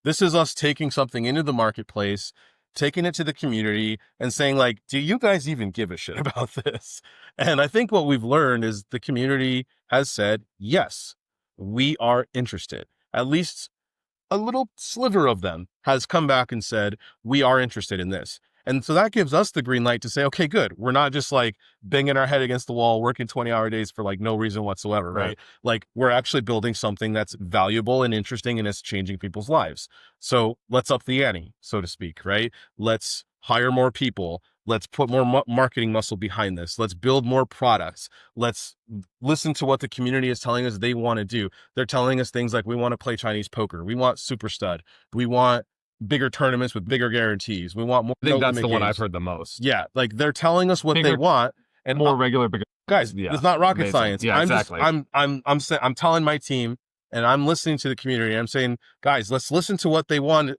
This is us taking something into the marketplace, taking it to the community and saying like, do you guys even give a shit about this? And I think what we've learned is the community has said, yes, we are interested. At least a little sliver of them has come back and said, we are interested in this. And so that gives us the green light to say, okay, good. We're not just like banging our head against the wall, working 20-hour days for like no reason whatsoever, right? Like we're actually building something that's valuable and interesting and it's changing people's lives. So let's up the ante, so to speak, right? Let's hire more people. Let's put more marketing muscle behind this. Let's build more products. Let's listen to what the community is telling us they want to do. They're telling us things like, we want to play Chinese poker. We want super stud. We want bigger tournaments with bigger guarantees. We want more. I think that's the one games. I've heard the most. Yeah. Like they're telling us what they want and More regular, bigger. guys, Yeah, it's not rocket amazing. science. Yeah, exactly. I'm telling my team and I'm listening to the community. I'm saying, guys, let's listen to what they want,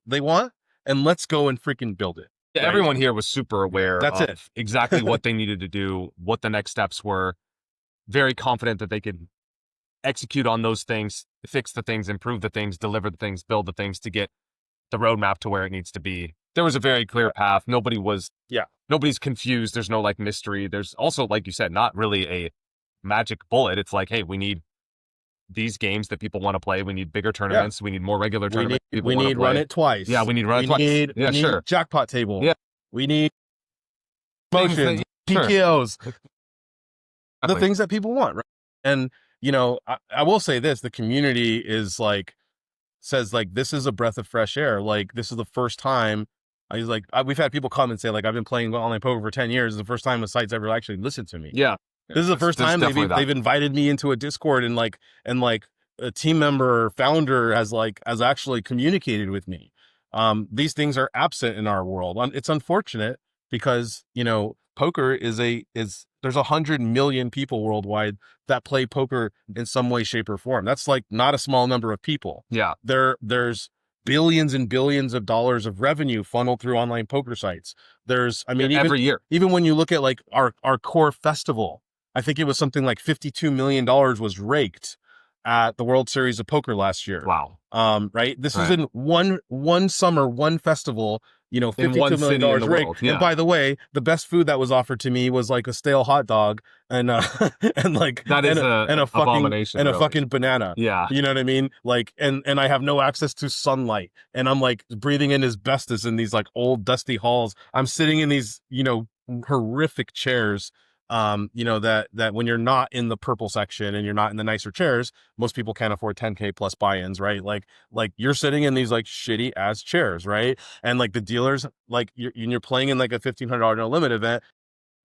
and let's go and freaking build it. Yeah, right? everyone here was super aware That's of it. exactly what they needed to do, what the next steps were, very confident that they could execute on those things, fix the things, improve the things, deliver the things, build the things to get the roadmap to where it needs to be. There was a very clear path. Nobody's confused. There's no like mystery. There's also, like you said, not really a magic bullet. It's like, hey, we need these games that people want to play. We need bigger tournaments. We need more regular tournaments. We need run it twice. Yeah, we need run it twice. We need jackpot table. Yeah. We need Things that- motions, sure. PKOs, the Exactly. things that people want. Right? And, you know, I will say this, the community is like, says like, this is a breath of fresh air. Like, this is the first time we've had people come and say like, I've been playing online poker for 10 years. It's the first time the site's ever actually listened to me. Yeah. This is the first time they've invited me into a Discord and a team member or founder has actually communicated with me. These things are absent in our world. It's unfortunate because, you know, poker there's 100 million people worldwide that play poker in some way, shape, or form. That's like not a small number of people. Yeah. There's billions and billions of dollars of revenue funneled through online poker sites. Every year. Even when you look at like our core festival, I think it was something like $52 million was raked at the World Series of Poker last year. Wow. Right. This is in one summer, one festival, you know, $52 million raked. Yeah. And by the way, the best food that was offered to me was like a stale hot dog and like That is a fucking abomination, and a really. fucking banana. Yeah. You know what I mean? Like, and I have no access to sunlight and I'm like breathing in asbestos in these like old dusty halls. I'm sitting in these, you know, horrific chairs. You know, that when you're not in the purple section and you're not in the nicer chairs, most people can't afford 10K plus buy-ins, right? Like you're sitting in these like shitty ass chairs, right? And like the dealers, like you're playing in like a $1,500 no limit event.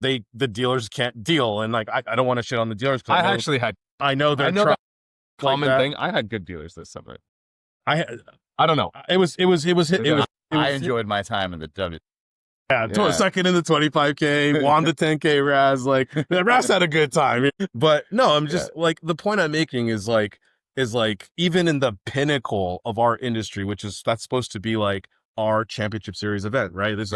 The dealers can't deal. And like, I don't want to shit on the dealers. I know they're that common like thing. I had good dealers this summer. I don't know. I enjoyed my time in the W. Yeah, second in the 25K, won the 10K Raz. Like Raz had a good time. But no, I'm just like, the point I'm making is like even in the pinnacle of our industry, that's supposed to be like our championship series event, right? This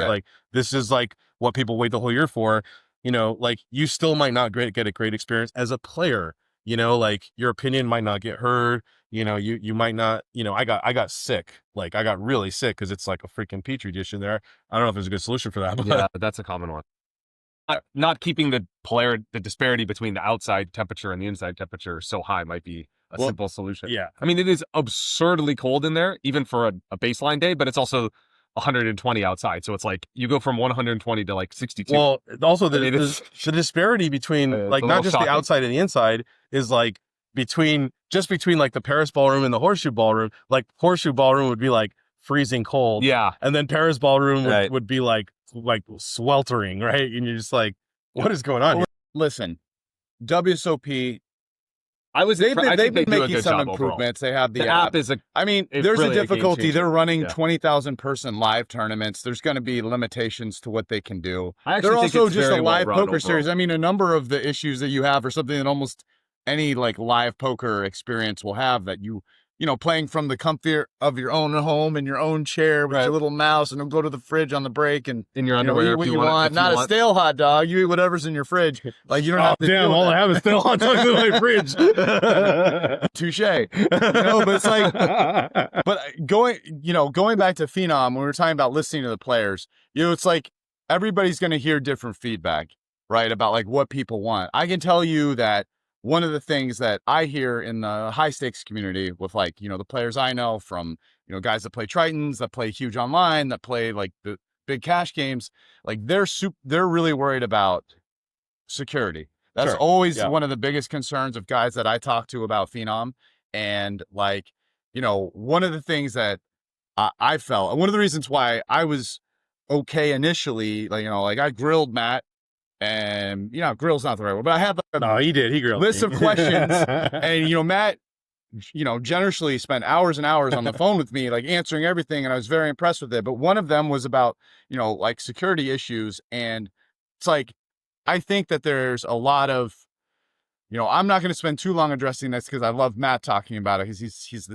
is like what people wait the whole year for. You know, like you still might not get a great experience as a player. You know, like your opinion might not get heard. You know, you might not, you know, I got sick. Like I got really sick because it's like a freaking petri dish in there. I don't know if there's a good solution for that. But Yeah, that's a common one. Not keeping the disparity between the outside temperature and the inside temperature so high might be a simple solution. Yeah. I mean, it is absurdly cold in there, even for a baseline day, but it's also 120 outside. So it's like you go from 120 to like 62. Well, also the disparity between like not just shocking. the outside and the inside is like between like the Paris ballroom and the horseshoe ballroom, like horseshoe ballroom would be like freezing cold. Yeah. And then Paris ballroom Right. would be like sweltering, right? And you're just like, what is going on here? Listen, WSOP, They've they've been making some improvements. They have the app is I mean, it's there's really a a game difficulty. changer. They're running Yeah. 20,000 person live tournaments. There's going to be limitations to what they can do. I actually They're think also it's just a very well live run poker overall. series. I mean, a number of the issues that you have are something that almost any like live poker experience will have, that you know, playing from the comfort of your own home in your own chair with Right. your little mouse, and then go to the fridge on the break and in your you know, underwear eat what if you want. want. If you Not a want. stale hot dog. You eat whatever's in your fridge. Like you don't Oh, have to damn, deal with all that. I have is still hot dogs in my fridge. Touche. You know, but it's like, but going back to Phenom, when we were talking about listening to the players, you know, it's like everybody's going to hear different feedback, right? About like what people want. I can tell you that one of the things that I hear in the high stakes community with like, you know, the players I know from, you know, guys that play Tritons, that play huge online, that play like the big cash games, like they're really worried about security. That's Sure. always Yeah. one of the biggest concerns of guys that I talk to about Phenom. And like, you know, one of the things that I felt, one of the reasons why I was okay initially, like, you know, like I grilled Matt, and you know, grill's not the right word, but I had like a No, he did. He grilled list me. of questions, and you know, Matt, you know, generously spent hours and hours on the phone with me, like answering everything, and I was very impressed with it. But one of them was about, you know, like security issues, and it's like I think that there's a lot of, you know, I'm not going to spend too long addressing this because I love Matt talking about it, because he's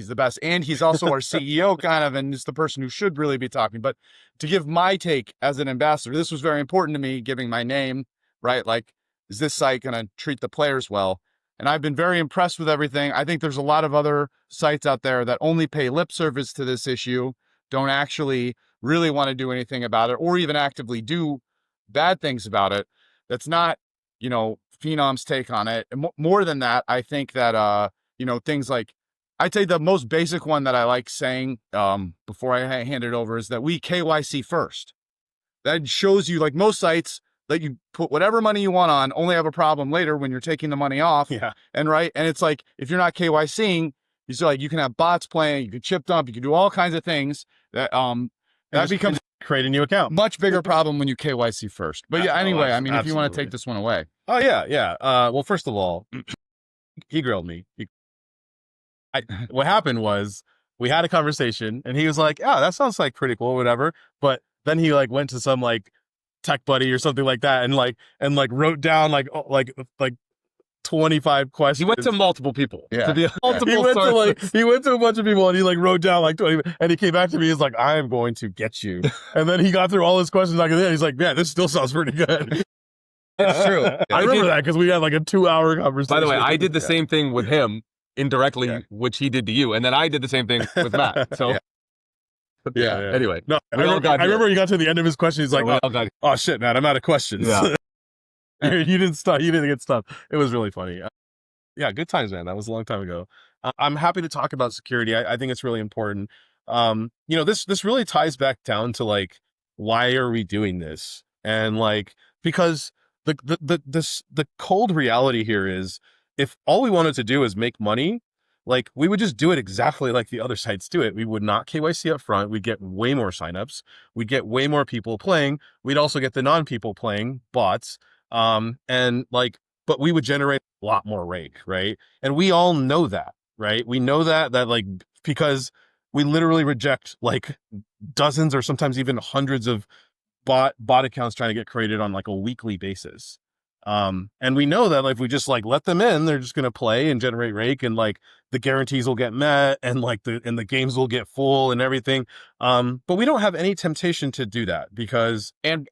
the best, and he's also our CEO kind of, and is the person who should really be talking. But to give my take as an ambassador, this was very important to me, giving my name, right? Like, is this site going to treat the players well? And I've been very impressed with everything. I think there's a lot of other sites out there that only pay lip service to this issue, don't actually really want to do anything about it, or even actively do bad things about it. That's not, you know, Phenom's take on it. And more than that, I think that, you know, things like, I'd say the most basic one that I like saying before I hand it over is that we KYC first. That shows you, like most sites, that you put whatever money you want on, only have a problem later when you're taking the money off. Yeah. And it's like, if you're not KYCing, you like, you can have bots playing, you can chip dump, you can do all kinds of things that, that becomes create a new account. much bigger problem when you KYC first. But yeah, anyway, I mean, if you want to take this one away. Oh yeah, yeah. Well, first of all, he grilled me. What happened was we had a conversation, and he was like, "Yeah, that sounds like pretty cool, whatever." But then he like went to some like tech buddy or something like that, and wrote down like 25 questions. He went to multiple people. Yeah. To the multiple He went sources. to he went to a bunch of people, and he like wrote down like 20, and he came back to me. He's like, "I am going to get you." And then he got through all his questions. Like, he's like, "Man, this still sounds pretty good." It's true. I remember that because we had like a 2-hour conversation. By the way, I did the same thing with him indirectly, Yeah. which he did to you, and then I did the same thing with Matt. So, Yeah. Anyway, No, I We all got here. remember he got to the end of his question. He's like, we all got "Oh shit, man, I'm out of questions." Yeah. You didn't stop. You didn't get stopped. It was really funny. Yeah, good times, man. That was a long time ago. I'm happy to talk about security. I think it's really important. You know, this really ties back down to like, why are we doing this? And like, because the cold reality here is, if all we wanted to do is make money, like we would just do it exactly like the other sites do it. We would not KYC up front. We'd get way more signups. We'd get way more people playing. We'd also get the non-people playing, bots. And like, but we would generate a lot more rake, right? And we all know that, right? We know that like, because we literally reject like dozens or sometimes even hundreds of bot accounts trying to get created on like a weekly basis. And we know that like, if we just like let them in, they're just going to play and generate rake, and like the guarantees will get met, and like the games will get full and everything. But we don't have any temptation to do that, because And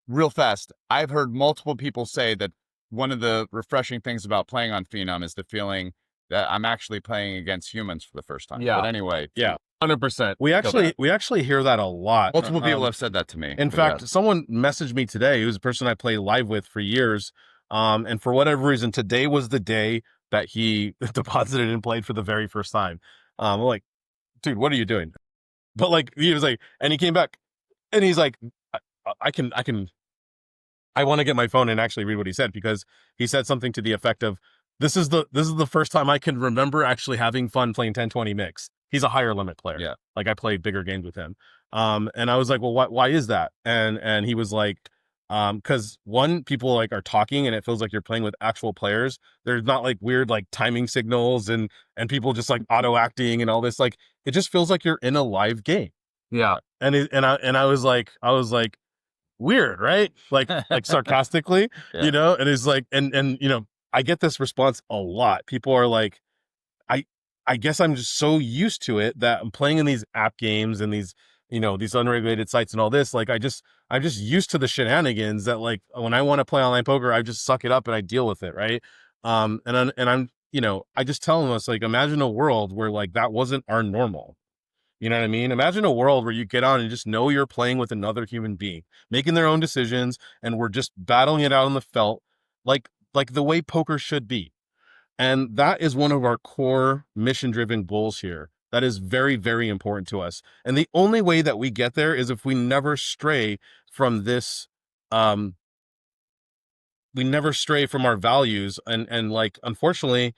real fast, I've heard multiple people say that one of the refreshing things about playing on Phenom is the feeling that I'm actually playing against humans for the first time. Yeah. But anyway, yeah, 100%. we actually hear that a lot. multiple people have said that to me. In But fact, yes. someone messaged me today, who's a person I play live with for years. And for whatever reason, today was the day that he deposited and played for the very first time. I'm like, dude, what are you doing? But like, he was like, and he came back and he's like, I want to get my phone and actually read what he said, because he said something to the effect of, this is the first time I can remember actually having fun playing 10-20 mix. He's a higher limit player. Yeah. Like I play bigger games with him. And I was like, well, why is that? And he was like, because one, people like are talking and it feels like you're playing with actual players. There's not like weird like timing signals and people just like auto acting and all this. Like it just feels like you're in a live game. Yeah. And I was like weird, right? Like sarcastically, Yeah. you know. And it's like and you know, I get this response a lot. People are like, I guess I'm just so used to it that I'm playing in these app games and these, you know, these unregulated sites and all this. Like I'm just used to the shenanigans that like when I want to play online poker, I just suck it up and I deal with it, right? And I'm you know, I just tell them, it's like, imagine a world where like that wasn't our normal. You know what I mean? Imagine a world where you get on and just know you're playing with another human being, making their own decisions, and we're just battling it out on the felt, like the way poker should be. And that is one of our core mission-driven goals here. That is very, very important to us. And the only way that we get there is if we never stray from this, we never stray from our values. And like, unfortunately,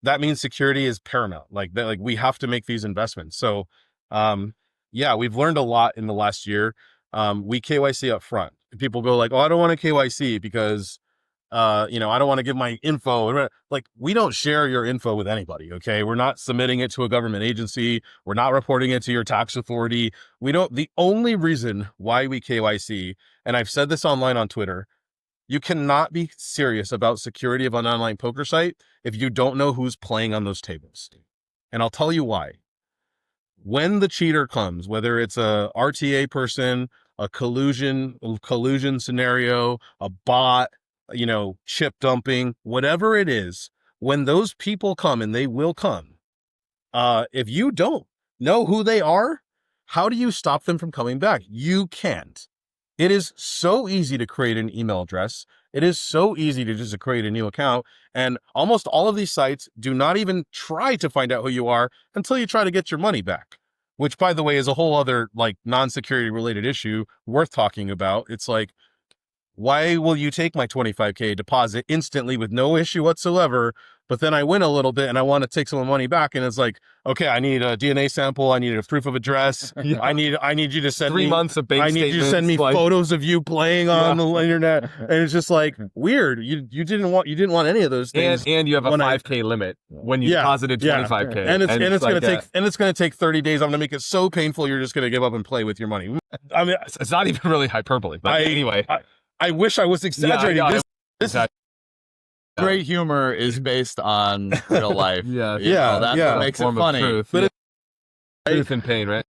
that means security is paramount. Like that, like we have to make these investments. So, yeah, we've learned a lot in the last year. We KYC up front. People go like, oh, I don't want to KYC because, you know, I don't want to give my info. Like, we don't share your info with anybody. Okay. We're not submitting it to a government agency. We're not reporting it to your tax authority. The only reason why we KYC, and I've said this online on Twitter, you cannot be serious about security of an online poker site if you don't know who's playing on those tables. And I'll tell you why. When the cheater comes, whether it's a RTA person, a collusion scenario, a bot, you know, chip dumping, whatever it is, when those people come, and they will come, if you don't know who they are, how do you stop them from coming back? You can't. It is so easy to create an email address. It is so easy to just create a new account. And almost all of these sites do not even try to find out who you are until you try to get your money back, which, by the way, is a whole other like non-security related issue worth talking about. It's like, why will you take my 25K deposit instantly with no issue whatsoever? But then I win a little bit and I want to take some of the money back. And it's like, okay, I need a DNA sample. I need a proof of address. Yeah. I need you to send 3 me months of bank I need you to send me statements, like- photos of you playing on the internet. And it's just like weird. You didn't want any of those things. And you have a when 5K limit when you Yeah, deposited yeah. 25K. And it's like gonna take 30 days. I'm gonna make it so painful you're just gonna give up and play with your money. I mean, it's not even really hyperbole, but anyway. I wish I was exaggerating. Yeah, This Great humor is based on real life. Yeah. You know, that's what makes it Form of funny. truth. But Truth and pain, right?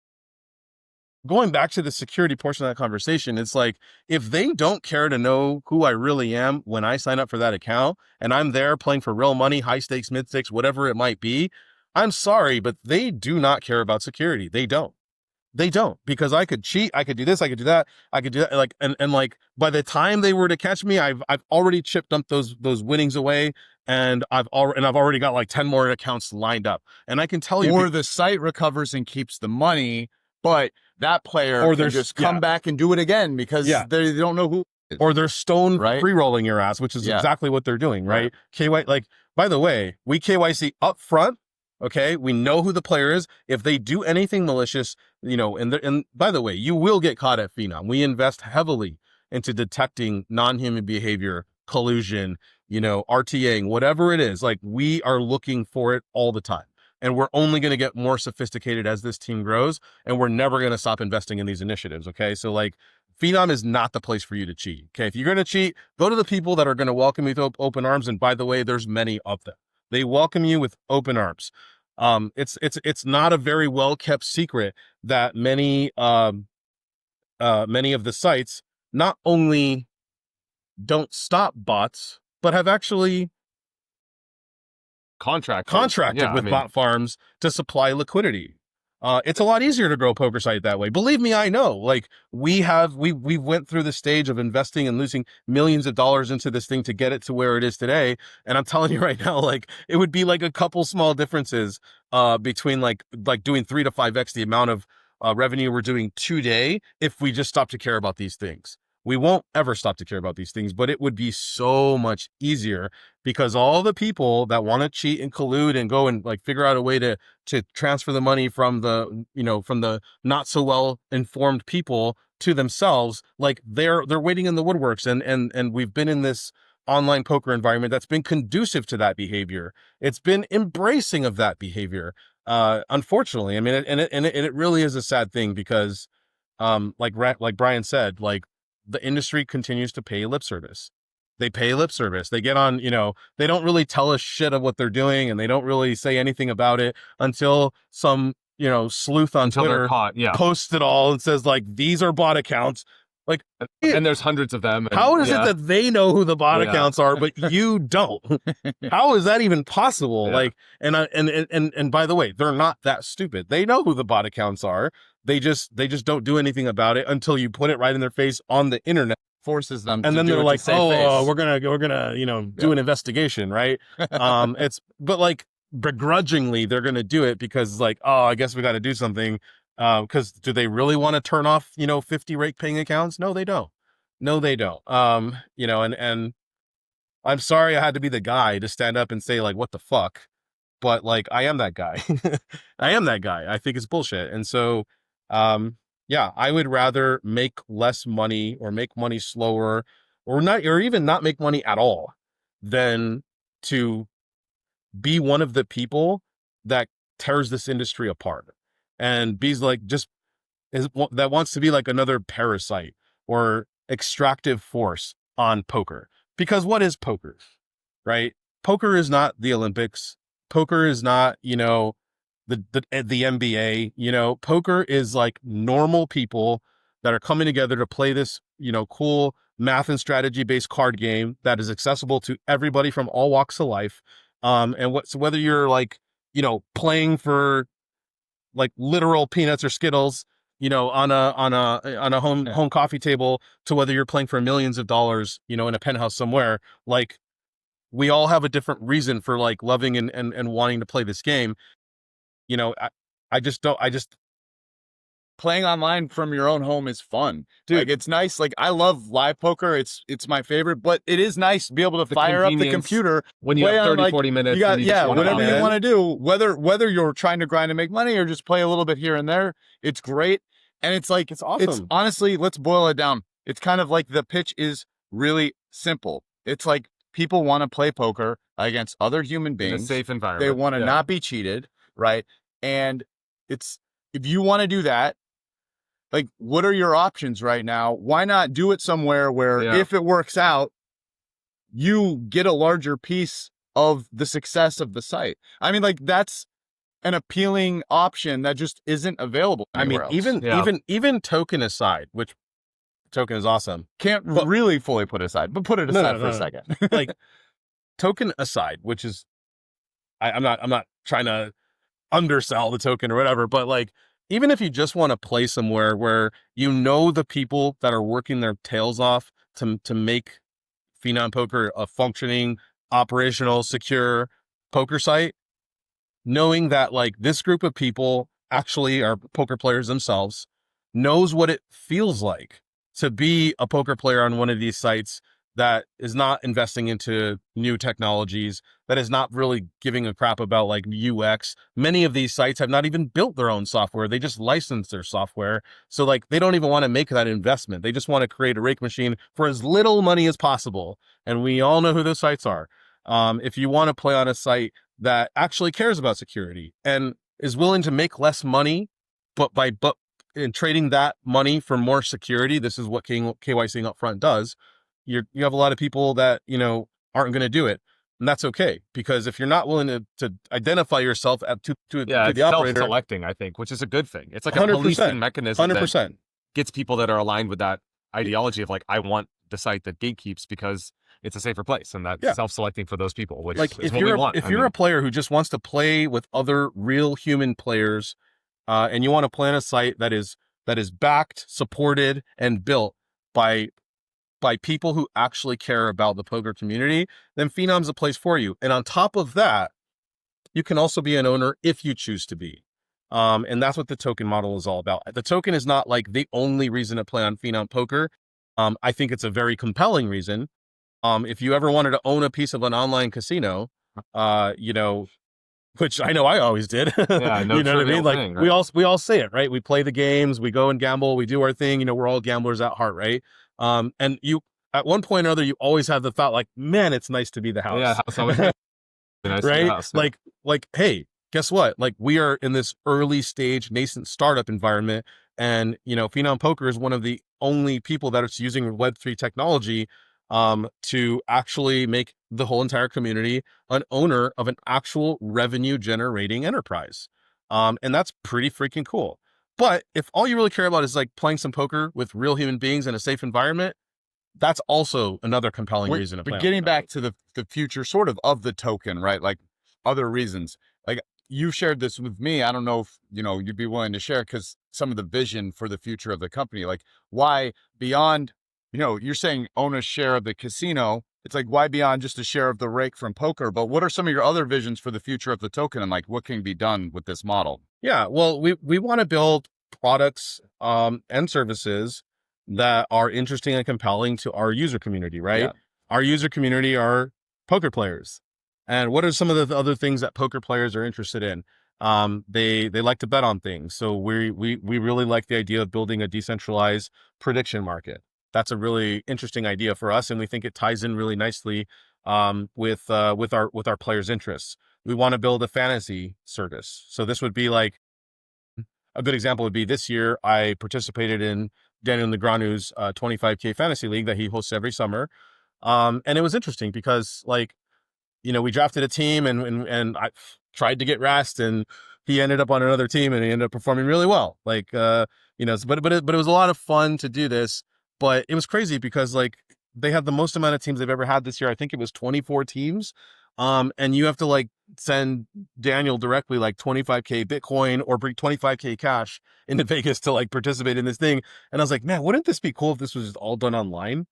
going back to the security portion of that conversation, it's like, if they don't care to know who I really am when I sign up for that account and I'm there playing for real money, high stakes, mid stakes, whatever it might be, I'm sorry, but they do not care about security. They don't. They don't, because I could cheat, I could do this, I could do that, I could do that. Like, and like, by the time they were to catch me, I've already chipped up those winnings away, and I've already got like 10 more accounts lined up. And I can tell you, Or the site recovers and keeps the money, but that player Or can there's- just come back and do it again because they don't know who. or they're stone Right? pre-rolling your ass, which is Yeah. exactly what they're doing, right? Like, by the way, we KYC up front. Okay, we know who the player is. If they do anything malicious, you know, and by the way, you will get caught at Phenom. We invest heavily into detecting non-human behavior, collusion, you know, RTAing, whatever it is. Like, we are looking for it all the time. And we're only going to get more sophisticated as this team grows, and we're never going to stop investing in these initiatives. Okay, so like, Phenom is not the place for you to cheat. Okay, if you're going to cheat, go to the people that are going to welcome you with open arms. And by the way, there's many of them. They welcome you with open arms. It's not a very well kept secret that many of the sites not only don't stop bots, but have actually contracted with bot farms to supply liquidity. It's a lot easier to grow a poker site that way. Believe me, I know. Like, we went through the stage of investing and losing millions of dollars into this thing to get it to where it is today. And I'm telling you right now, like, it would be like a couple small differences between like doing 3 to 5x the amount of revenue we're doing today if we just stopped to care about these things. We won't ever stop to care about these things, but it would be so much easier because all the people that want to cheat and collude and go and like figure out a way to transfer the money from the, from the not so well informed people to themselves, like they're waiting in the woodworks, and we've been in this online poker environment that's been conducive to that behavior. It's been embracing of that behavior. Unfortunately, I mean, it really is a sad thing because, like Brian said, like the industry continues to pay lip service. They pay lip service. They get on, they don't really tell us shit of what they're doing, and they don't really say anything about it until some, sleuth on Until they're Twitter caught. Yeah. posts it all and says like, these are bot accounts. Like, And there's hundreds of them. And, how is it that they know who the bot Yeah. accounts are, but you don't? How is that even possible? Yeah. Like, and by the way, they're not that stupid. They know who the bot accounts are. They just don't do anything about it until you put it right in their face on the internet. Forces them, And to then do they're it to like, save oh, face. we're gonna, do an investigation, right? But like begrudgingly, they're gonna do it because like, oh, I guess we got to do something. Because do they really want to turn off, 50 rate paying accounts? No, they don't. No, they don't. And I'm sorry I had to be the guy to stand up and say like, what the fuck? But like, I am that guy. I am that guy. I think it's bullshit. And so, yeah, I would rather make less money or make money slower or even not make money at all than to be one of the people that tears this industry apart and be like, that wants to be like another parasite or extractive force on poker. Because what is poker, right? Poker is not the Olympics. Poker is not, the NBA. Poker is like normal people that are coming together to play this, cool math and strategy based card game that is accessible to everybody from all walks of life. So whether you're like, playing for like literal peanuts or Skittles, on a home coffee table, to whether you're playing for millions of dollars, in a penthouse somewhere, like we all have a different reason for like loving and wanting to play this game. I just Playing online from your own home is fun. Dude. Like, it's nice. Like, I love live poker. It's my favorite, but it is nice to be able to The fire up the convenience computer when you play have on, 30, like, 40 minutes. You got, and you just yeah, wanna whatever hop you in. want to do, whether you're trying to grind and make money or just play a little bit here and there, it's great. And it's like, It's awesome. It's honestly, let's boil it down. It's kind of like the pitch is really simple. It's like people want to play poker against other human In a beings. safe environment. They want to Yeah. not be cheated, right? And if you want to do that, like, what are your options right now? Why not do it somewhere where Yeah. if it works out, you get a larger piece of the success of the site? I mean, like, that's an appealing option that just isn't available anywhere else. even token aside, which token is awesome. Can't but- really fully put aside, but put it No, aside no, for a no. second. Like token aside, which is, I'm not trying to undersell the token or whatever, but like, even if you just want to play somewhere where the people that are working their tails off to make Phenom Poker a functioning, operational, secure poker site, knowing that like this group of people actually are poker players themselves, knows what it feels like to be a poker player on one of these sites that is not investing into new technologies, that is not really giving a crap about like UX. Many of these sites have not even built their own software. They just license their software. So like they don't even want to make that investment. They just want to create a rake machine for as little money as possible. And we all know who those sites are. If you want to play on a site that actually cares about security and is willing to make less money, but in trading that money for more security, this is what KYCing up front does. You have a lot of people that, aren't going to do it. And that's okay. Because if you're not willing to identify yourself to the operator, self-selecting, I think, which is a good thing. It's like a 100%, policing mechanism 100%. that gets people that are aligned with that ideology of like, I want the site that gatekeeps because it's a safer place, and that's self-selecting for those people, which Like is if what we want. you're a player who just wants to play with other real human players, and you want to play on a site that is backed, supported, and built by people who actually care about the poker community, then Phenom's a place for you. And on top of that, you can also be an owner if you choose to be. And that's what the token model is all about. The token is not like the only reason to play on Phenom Poker. I think it's a very compelling reason. If you ever wanted to own a piece of an online casino, you know, which I know I always did. Yeah, no you know what I trivial mean? Like thing, right? we all say it, right? We play the games, we go and gamble, we do our thing. You know, we're all gamblers at heart, right? And you at one point or other, you always have the thought, like, man, it's nice to be the Yeah, house, house always nice to be the right? house. Yeah. Like, hey, guess what? Like, we are in this early stage nascent startup environment, and you know, Phenom Poker is one of the only people that is using Web3 technology to actually make the whole entire community an owner of an actual revenue generating enterprise. And that's pretty freaking cool. But if all you really care about is like playing some poker with real human beings in a safe environment, that's also another compelling reason to play. But getting back to the future sort of the token, right? Like other reasons, like you shared this with me. I don't know if, you know, you'd be willing to share, because some of the vision for the future of the company, like why beyond, you know, you're saying own a share of the casino. It's like, why beyond just a share of the rake from poker? But what are some of your other visions for the future of the token, and like what can be done with this model? Yeah, well, we want to build products and services that are interesting and compelling to our user community, right? Yeah. Our user community are poker players. And what are some of the other things that poker players are interested in? They like to bet on things. So we really like the idea of building a decentralized prediction market. That's a really interesting idea for us, and we think it ties in really nicely with our players' interests. We want to build a fantasy service. So this would be like, a good example would be this year, I participated in Daniel Negreanu's 25K fantasy league that he hosts every summer. And it was interesting because, like, you know, we drafted a team, and I tried to get Rast, and he ended up on another team, and he ended up performing really well. Like, you know, but it was a lot of fun to do this, but it was crazy because, like, they had the most amount of teams they've ever had this year. I think it was 24 teams. And you have to like send Daniel directly like 25K Bitcoin or bring 25K cash into Vegas to like participate in this thing. And I was like, man, wouldn't this be cool if this was just all done online?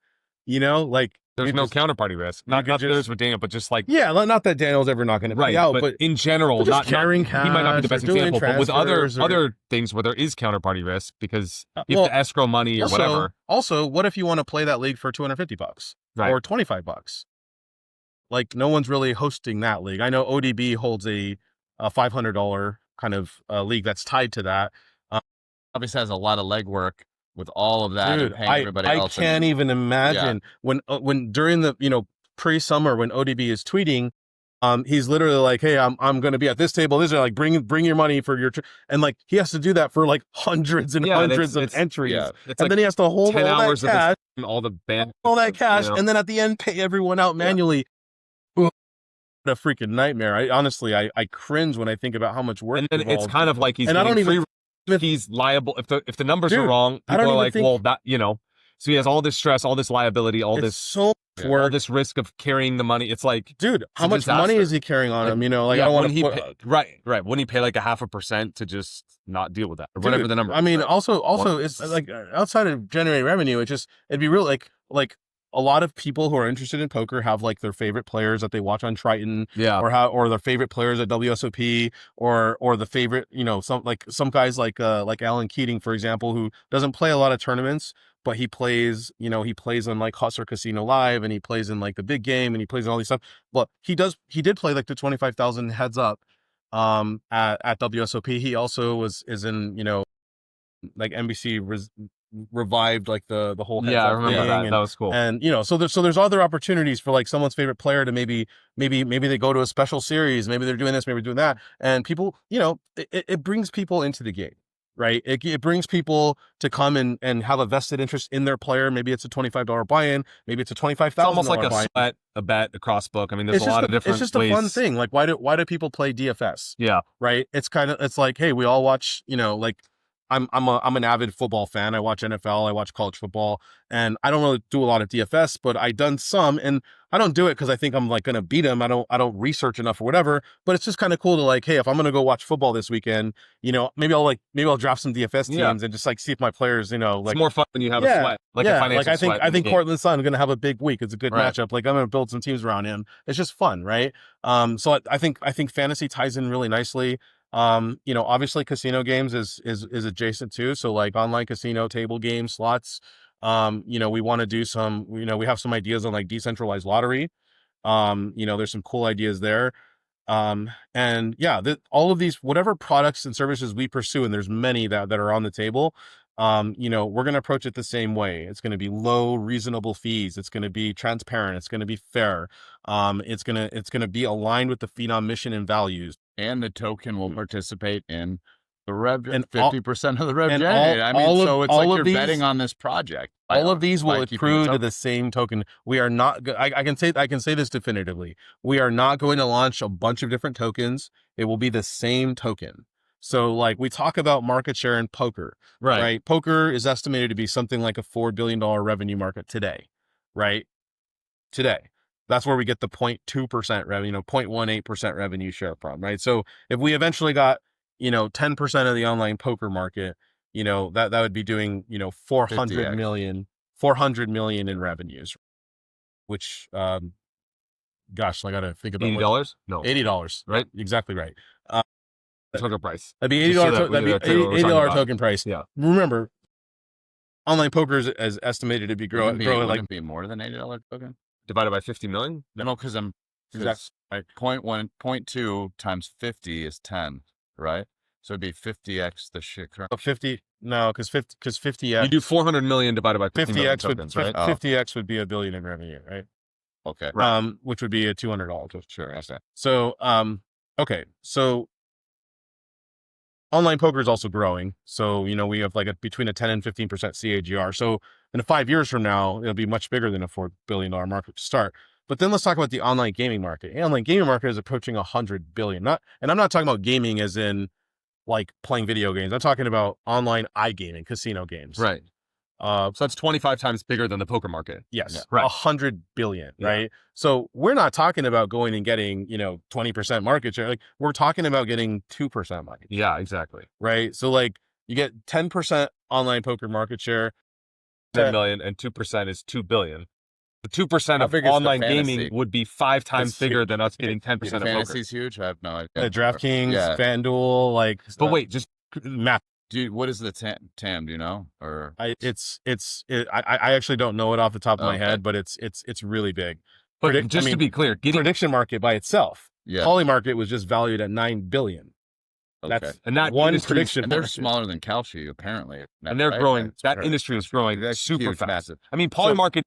You know, like, There's no counterparty risk. Not theirs with Daniel, but just like, yeah, not that Daniel's ever not going to pay out, but in general, just carrying he might not be the cash best or doing example, but with transfers other things where there is counterparty risk, because you well, have to escrow money or whatever. Also, what if you want to play that league for $250 Right. or $25? Like, no one's really hosting that league. I know OTB holds a $500 kind of league that's tied to that. Obviously has a lot of legwork with all of that, Dude, and paying everybody I else. can't even imagine when during the, you know, pre-summer when OTB is tweeting, he's literally like, hey, I'm going to be at this table. These are like, bring your money for your, and like, he has to do that for like hundreds and hundreds of entries. Yeah, it's and like then he has to hold 10 all hours that cash, of all the band, all that cash, you know? and then at the end, pay everyone out manually. What a freaking nightmare. I honestly, I cringe when I think about how much work. And then it's kind of like he's and I don't even, he's liable if the numbers are Dude, wrong. I don't People are even like, think- well, that, you know, so he has all this stress, all this liability, all it's this so much work. all this risk of carrying the money. It's like, Dude, how a much money disaster. is he carrying on Like, him? You know, like, yeah, I don't want wouldn't to he put, pay, right. Wouldn't he pay like 0.5% to just not deal with that, or whatever Dude, the number? I mean, right? also, it's like, outside of generating revenue, it'd be real, like a lot of people who are interested in poker have like their favorite players that they watch on Triton, Yeah. or their favorite players at WSOP, or the favorite, you know, some guys like Alan Keating, for example, who doesn't play a lot of tournaments, but he plays on like Hustler Casino Live, and he plays in like the big game, and he plays in all these stuff. But he did play like the 25,000 heads up at WSOP. He also is in, you know, like NBC revived like the whole heads Yeah, I up remember thing, that. and, That was cool. and you know, so there's other opportunities for like someone's favorite player to maybe they go to a special series, maybe they're doing this, maybe doing that, and people, you know, it brings people into the game, right? It brings people to come and have a vested interest in their player. Maybe it's a $25 buy-in, maybe it's a $25,000 It's almost like a buy-in. sweat, a bet, a cross book. I mean, there's It's a lot just of different it's just ways. a fun thing. Like, why do people play DFS? Yeah. Right? It's like, hey, we all watch, you know, like, I'm an avid football fan. I watch NFL, I watch college football, and I don't really do a lot of DFS, but I done some, and I don't do it because I think I'm like going to beat him. I don't research enough or whatever, but it's just kind of cool to like, hey, if I'm going to go watch football this weekend, you know, maybe I'll draft some DFS teams and just like see if my players, you know, like, it's more fun when you have a sweat, like a financial like I think sweat. Cortland Sutton going to have a big week. It's a good Right. matchup. Like, I'm going to build some teams around him. It's just fun, right? So I think fantasy ties in really nicely. You know, obviously casino games is adjacent too. So like online casino, table games, slots, You know, we want to do some, you know, we have some ideas on like decentralized lottery. You know, there's some cool ideas there. And yeah, all of these, whatever products and services we pursue, and there's many that are on the table, you know, we're going to approach it the same way. It's going to be low, reasonable fees. It's going to be transparent. It's going to be fair. It's going to be aligned with the Phenom mission and values. And the token will participate in the rev, And 50% of the rev and generated. I mean, so it's like you're these, betting on this project. All of these will by keeping the accrue to token. the same token. We are not. I can say this definitively. We are not going to launch a bunch of different tokens. It will be the same token. So, like, we talk about market share in poker, right? Poker is estimated to be something like a $4 billion revenue market today, right? Today. That's where we get the 0.2% revenue, 0.18% revenue share from, right? So if we eventually got, 10% of the online poker market, that would be doing, 400 million in revenues, which, gosh, I got to think about $80? No. $80, right? Exactly right. Token price. That'd be $80 token price. Yeah. Remember, online poker is estimated to be growing Wouldn't it be more than $80 token? Divided by 50 million? No, because like 0.2 times 50 is 10, right? So it'd be 50x the shit. 50, no, because 50x. You do 400 million divided by 50 million 50x tokens, would, right? 50x would be $1 billion in revenue, right? Okay. Which would be a $200 token. Sure, that's that. So, okay, so online poker is also growing. So, we have like between a 10 and 15% CAGR. So in 5 years from now, it'll be much bigger than a $4 billion market to start. But then let's talk about the online gaming market. The online gaming market is approaching 100 billion. And I'm not talking about gaming as in like playing video games. I'm talking about online iGaming, casino games. Right. So that's 25 times bigger than the poker market. Yes. Yeah, right. 100 billion, right? So we're not talking about going and getting, 20% market share. Like, we're talking about getting 2% market share. Yeah, exactly. Right. So like you get 10% online poker market share. 10 million and 2% is 2 billion. The 2% of online gaming would be 5 times bigger than us getting 10% of poker. Fantasy's huge. I have no idea. DraftKings, FanDuel, like. But wait, just map. Dude, what is the TAM? Do you know? Or I actually don't know it off the top of my head, but it's really big. But to be clear, prediction market by itself, yeah, Poly market was just valued at 9 billion. Okay. That's and that one prediction. And they're smaller than Kalshi, apparently. And they're growing. That industry is growing super huge, fast. massive. I mean, Poly market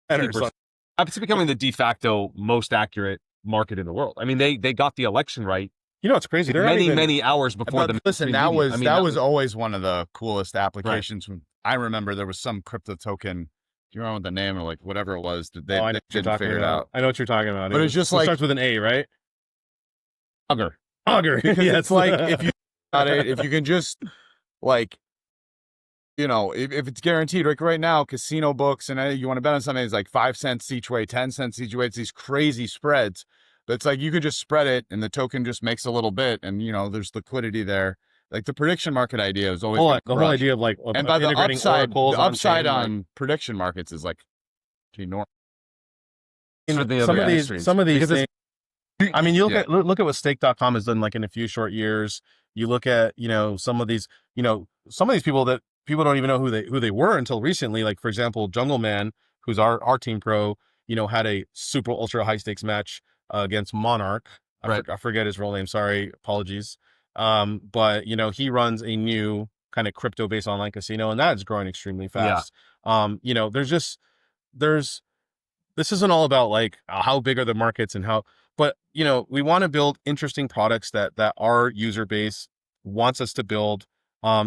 It's it's becoming the de facto most accurate market in the world. I mean, they got the election right. It's crazy. Many hours before the. Listen, that was always one of the coolest applications. Right. I remember there was some crypto token. Do you remember the name or like whatever it was that they didn't figure it out? I know what you're talking about. But it's just like, it starts with an A, right? Augur. Yeah, it's like if you can just like, if it's guaranteed, like right now, casino books and you want to bet on something, it's like 5 cents each way, 10 cents each way. It's these crazy spreads. But it's like you could just spread it and the token just makes a little bit and, there's liquidity there. Like the prediction market idea is always the whole idea of like and by the upside on prediction markets is like enormous. Some of these things, I mean, you look at what stake.com has done like in a few short years. You look at, some of these people that people don't even know who they were until recently. Like, for example, Jungle Man, who's our team pro, had a super ultra high stakes match against Monarch. I forget his real name. Sorry. Apologies. But he runs a new kind of crypto based online casino and that's growing extremely fast. Yeah. This isn't all about like how big are the markets and how, but we want to build interesting products that our user base wants us to build.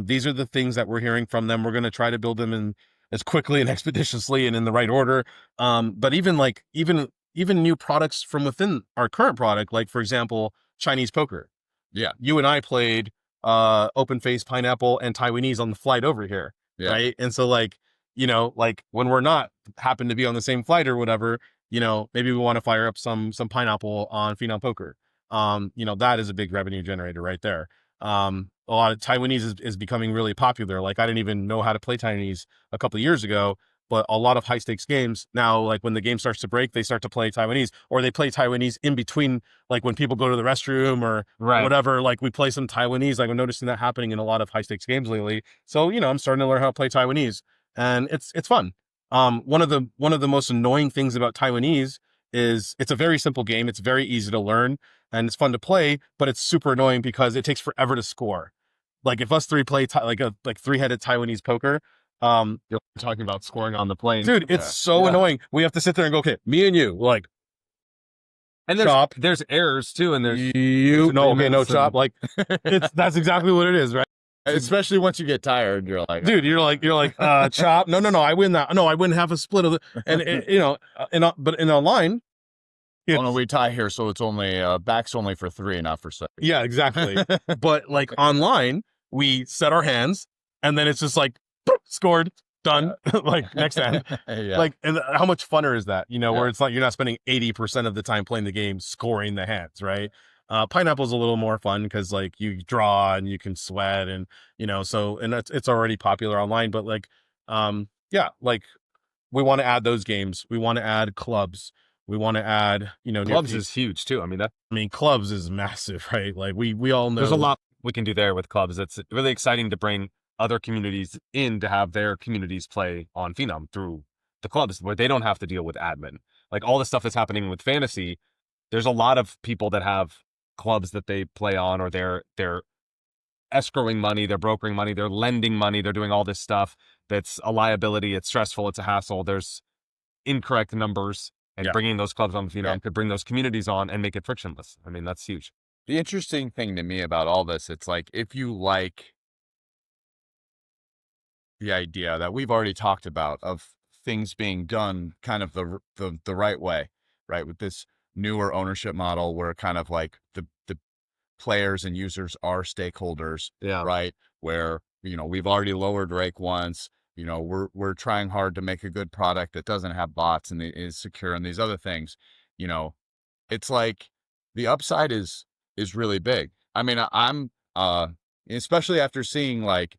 These are the things that we're hearing from them. We're going to try to build them in as quickly and expeditiously and in the right order. But even new products from within our current product, like for example, Chinese poker. Yeah. You and I played open face, pineapple, and Taiwanese on the flight over here. Yeah. Right. And so like when we're not happen to be on the same flight or whatever, maybe we want to fire up some pineapple on Phenom Poker. That is a big revenue generator right there. A lot of Taiwanese is becoming really popular. Like I didn't even know how to play Taiwanese a couple of years ago. But a lot of high stakes games now, like when the game starts to break, they start to play Taiwanese, or they play Taiwanese in between, like when people go to the restroom or whatever, like we play some Taiwanese. Like I'm noticing that happening in a lot of high stakes games lately. So, I'm starting to learn how to play Taiwanese. and it's fun. One of the most annoying things about Taiwanese is it's a very simple game. It's very easy to learn and it's fun to play, but it's super annoying because it takes forever to score. Like if us three play like three-headed Taiwanese poker, You're talking about scoring on the plane. dude, it's so annoying. We have to sit there and go, okay, me and you, like, and chop. there's errors too, and there's You no, okay, no agreements chop. Like, that's exactly what it is, right? Especially once you get tired, you're like, Dude, you're like chop. No, I win that. No, I win half a split of the, and but in online, oh no, we tie here, so it's only back's only for 3, not for 6. yeah, exactly. But like online, we set our hands, and then it's just like boop, scored, done. Like next hand. Yeah. Like, and how much funner is that? Where it's like you're not spending 80% of the time playing the game scoring the hands, right? Pineapple's a little more fun because like you draw and you can sweat and and it's already popular online. But like, yeah, like we want to add those games. We want to add clubs. We want to add, clubs is huge too. I mean, clubs is massive, right? Like we all know there's a lot we can do there with clubs. It's really exciting to bring other communities in to have their communities play on Phenom through the clubs where they don't have to deal with admin. Like all the stuff that's happening with fantasy, there's a lot of people that have clubs that they play on, or they're escrowing money, they're brokering money, they're lending money, they're doing all this stuff that's a liability, it's stressful, it's a hassle, there's incorrect numbers, and bringing those clubs on Phenom could bring those communities on and make it frictionless. I mean, that's huge. The interesting thing to me about all this, it's like, if you like the idea that we've already talked about of things being done kind of the right way, right? With this newer ownership model where kind of like the players and users are stakeholders, right? Where, we've already lowered rake once, we're trying hard to make a good product that doesn't have bots and is secure and these other things, it's like the upside is really big. I mean, I'm especially after seeing like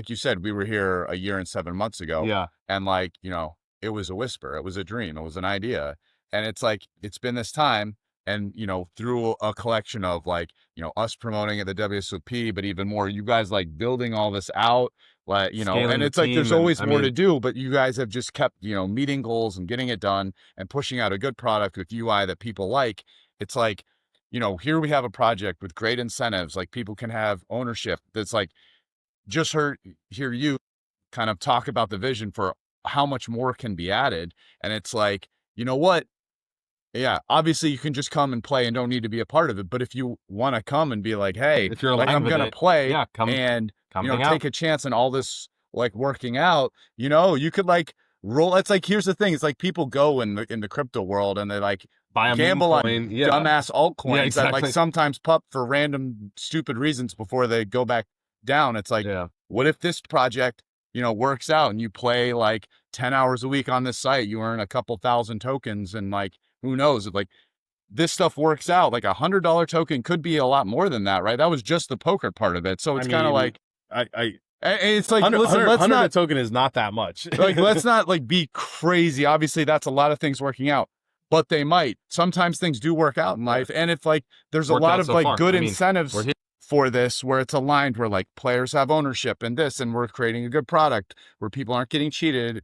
you said, we were here a year and 7 months ago. Yeah. And like, it was a whisper, it was a dream, it was an idea. And it's like, it's been this time. And, through a collection of like, us promoting at the WSOP, but even more, you guys like building all this out, like, Scaling and the it's like, there's team, always and, more to do, but you guys have just kept, meeting goals and getting it done and pushing out a good product with UI that people like. It's like, here we have a project with great incentives, like people can have ownership. That's like, just hear you kind of talk about the vision for how much more can be added. And it's like, you know what? Yeah, obviously you can just come and play and don't need to be a part of it. But if you want to come and be like, hey, if you're like I'm gonna play come and hang take out. a chance in all this like working out, you could like roll. It's like, here's the thing. It's like people go in the crypto world and they like buy a gamble on coin. dumbass altcoins that like exactly. sometimes pup for random stupid reasons before they go back down. It's like, what if this project, works out and you play like 10 hours a week on this site, you earn a couple thousand tokens and like, who knows if like this stuff works out, like $100 token could be a lot more than that, right? That was just the poker part of it. So it's kind of like, it's like, listen, let's not token is not that much. like, let's not like be crazy. Obviously that's a lot of things working out, but they might, sometimes things do work out in life. And if like, there's a lot of like good incentives for this, where it's aligned, where like players have ownership in this, and we're creating a good product where people aren't getting cheated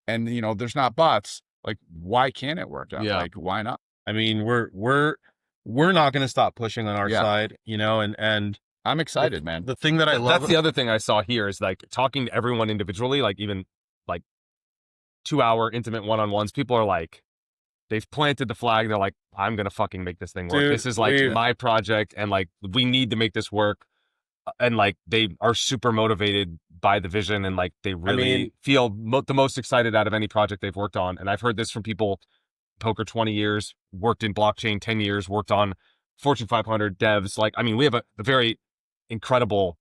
and, there's not bots. Like, why can't it work out? Like, why not? I mean, we're not going to stop pushing on our side, and I'm excited, man. The thing that I love, that's the other thing I saw here is like talking to everyone individually, like even like 2-hour intimate one-on-ones. People are like, they've planted the flag. They're like, I'm going to fucking make this thing work. Dude, this is like my project. And like, we need to make this work. And like, they are super motivated by the vision, and like they really feel the most excited out of any project they've worked on. And I've heard this from people, poker 20 years, worked in blockchain 10 years, worked on Fortune 500 devs. Like, I mean, we have a very incredible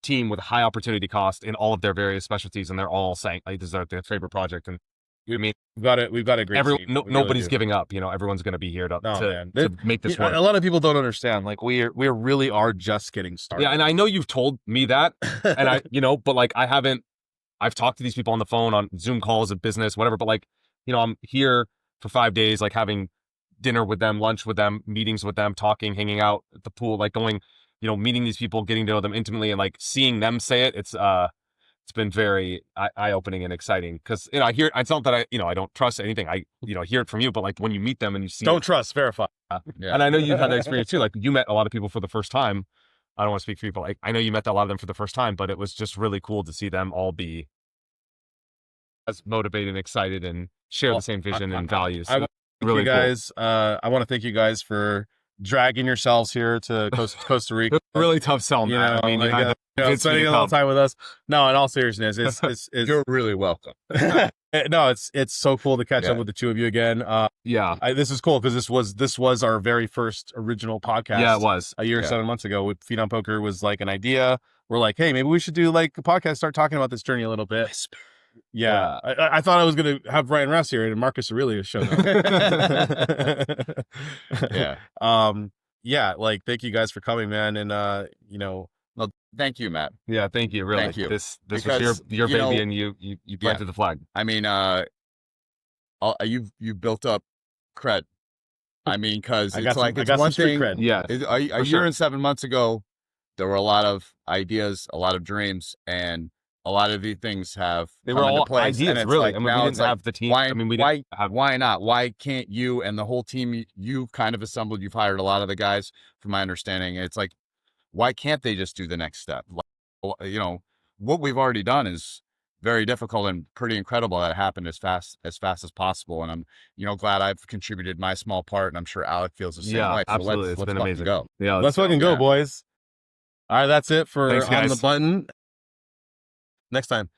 team with high opportunity cost in all of their various specialties, and they're all saying like this is their favorite project. And I mean, we've got a great team. Nobody's giving up. Everyone's going to be here to make this work. A lot of people don't understand. Like we really are just getting started. Yeah, and I know you've told me that, and I, but like I've talked to these people on the phone, on Zoom calls of business, whatever. But like, I'm here for 5 days, like having dinner with them, lunch with them, meetings with them, talking, hanging out at the pool, like going, meeting these people, getting to know them intimately, and like seeing them say it. it's been very eye-opening and exciting because it's not that I don't trust anything. I hear it from you, but like when you meet them and you see, Don't trust, verify. and I know you've had that experience too. Like you met a lot of people for the first time. I don't want to speak for you, but like I know you met a lot of them for the first time, but it was just really cool to see them all be as motivated and excited and share the same vision and values. I want to thank you guys. I want to thank you guys for dragging yourselves here to Costa Rica. Really tough sell, man. I mean, spending a little time with us. No, in all seriousness, it's You're really welcome. No, it's so cool to catch up with the two of you again. This is cool because this was our very first original podcast. Yeah, it was a year or 7 months ago. With Phenom Poker was like an idea. We're like, hey, maybe we should do like a podcast, start talking about this journey a little bit. Yeah, I thought I was gonna have Brian Rast here and Marcus Aurelius show up. Yeah, like thank you guys for coming, man, and Well, thank you, Matt. Yeah, thank you. Really, Thank you. This Because, was your you know, baby, and you planted the flag. I mean, you've built up cred. I mean, because it's like it's one thing. Cred. Yeah, A year and 7 months ago, there were a lot of ideas, a lot of dreams, and a lot of these things have they come were into all place. ideas. And it's Really, like, I mean, now we it's didn't like, have the team. why, I mean, we didn't have. why not? Why can't you and the whole team you've kind of assembled? You've hired a lot of the guys, from my understanding. It's like, why can't they just do the next step? Like, what we've already done is very difficult and pretty incredible that it happened as fast as possible. And I'm, glad I've contributed my small part, and I'm sure Alec feels the same way. So Absolutely. let's It's been fucking amazing. go. Yeah, let's fucking go, boys. All right, that's it for Thanks, On guys. the Button. Next time.